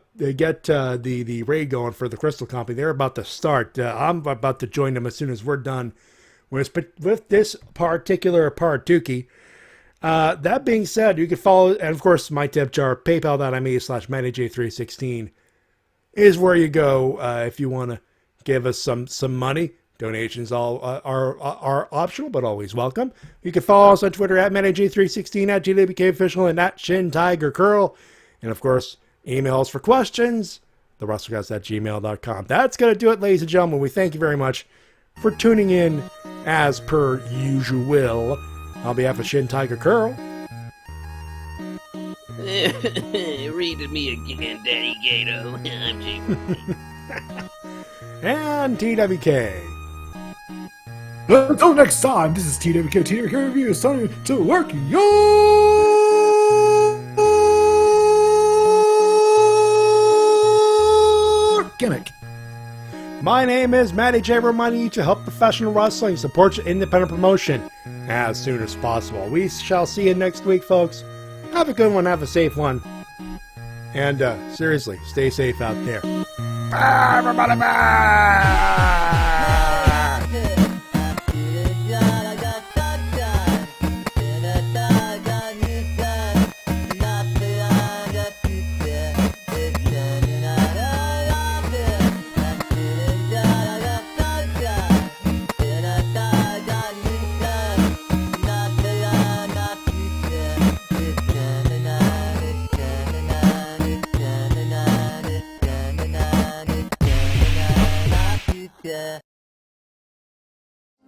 raid going for the Crystal Company. They're about to start. I'm about to join them as soon as we're done with this particular Partuki. That being said, you can follow, and of course, my tip jar, paypal.me/MattyJ316 is where you go if you want to give us some money. Donations are optional, but always welcome. You can follow us on Twitter at MattyJ316, at GWKOfficial, and at Shintigercurl. And of course, emails for questions, thewrestlecast@gmail.com. That's going to do it, ladies and gentlemen. We thank you very much for tuning in as per usual. On behalf of Shintigercurl. Read at me again, Daddy Gato. I'm Jay. And TWK. Until next time, this is TWK. TWK Review is starting to work your gimmick. My name is Matty Jay, reminding you to help professional wrestling support your independent promotion as soon as possible. We shall see you next week, folks. Have a good one, have a safe one. And seriously, stay safe out there. Bye, everybody, bye!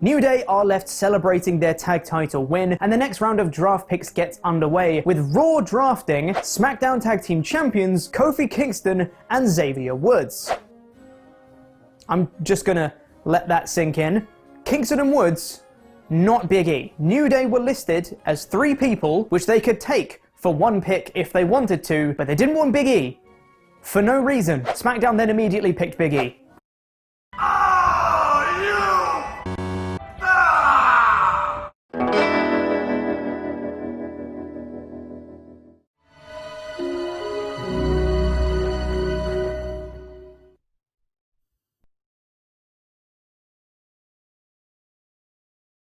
New Day are left celebrating their tag title win, and the next round of draft picks gets underway, with Raw drafting SmackDown Tag Team Champions Kofi Kingston and Xavier Woods. I'm just gonna let that sink in. Kingston and Woods, not Big E. New Day were listed as 3 people which they could take for one pick if they wanted to, but they didn't want Big E. For no reason, SmackDown then immediately picked Big E.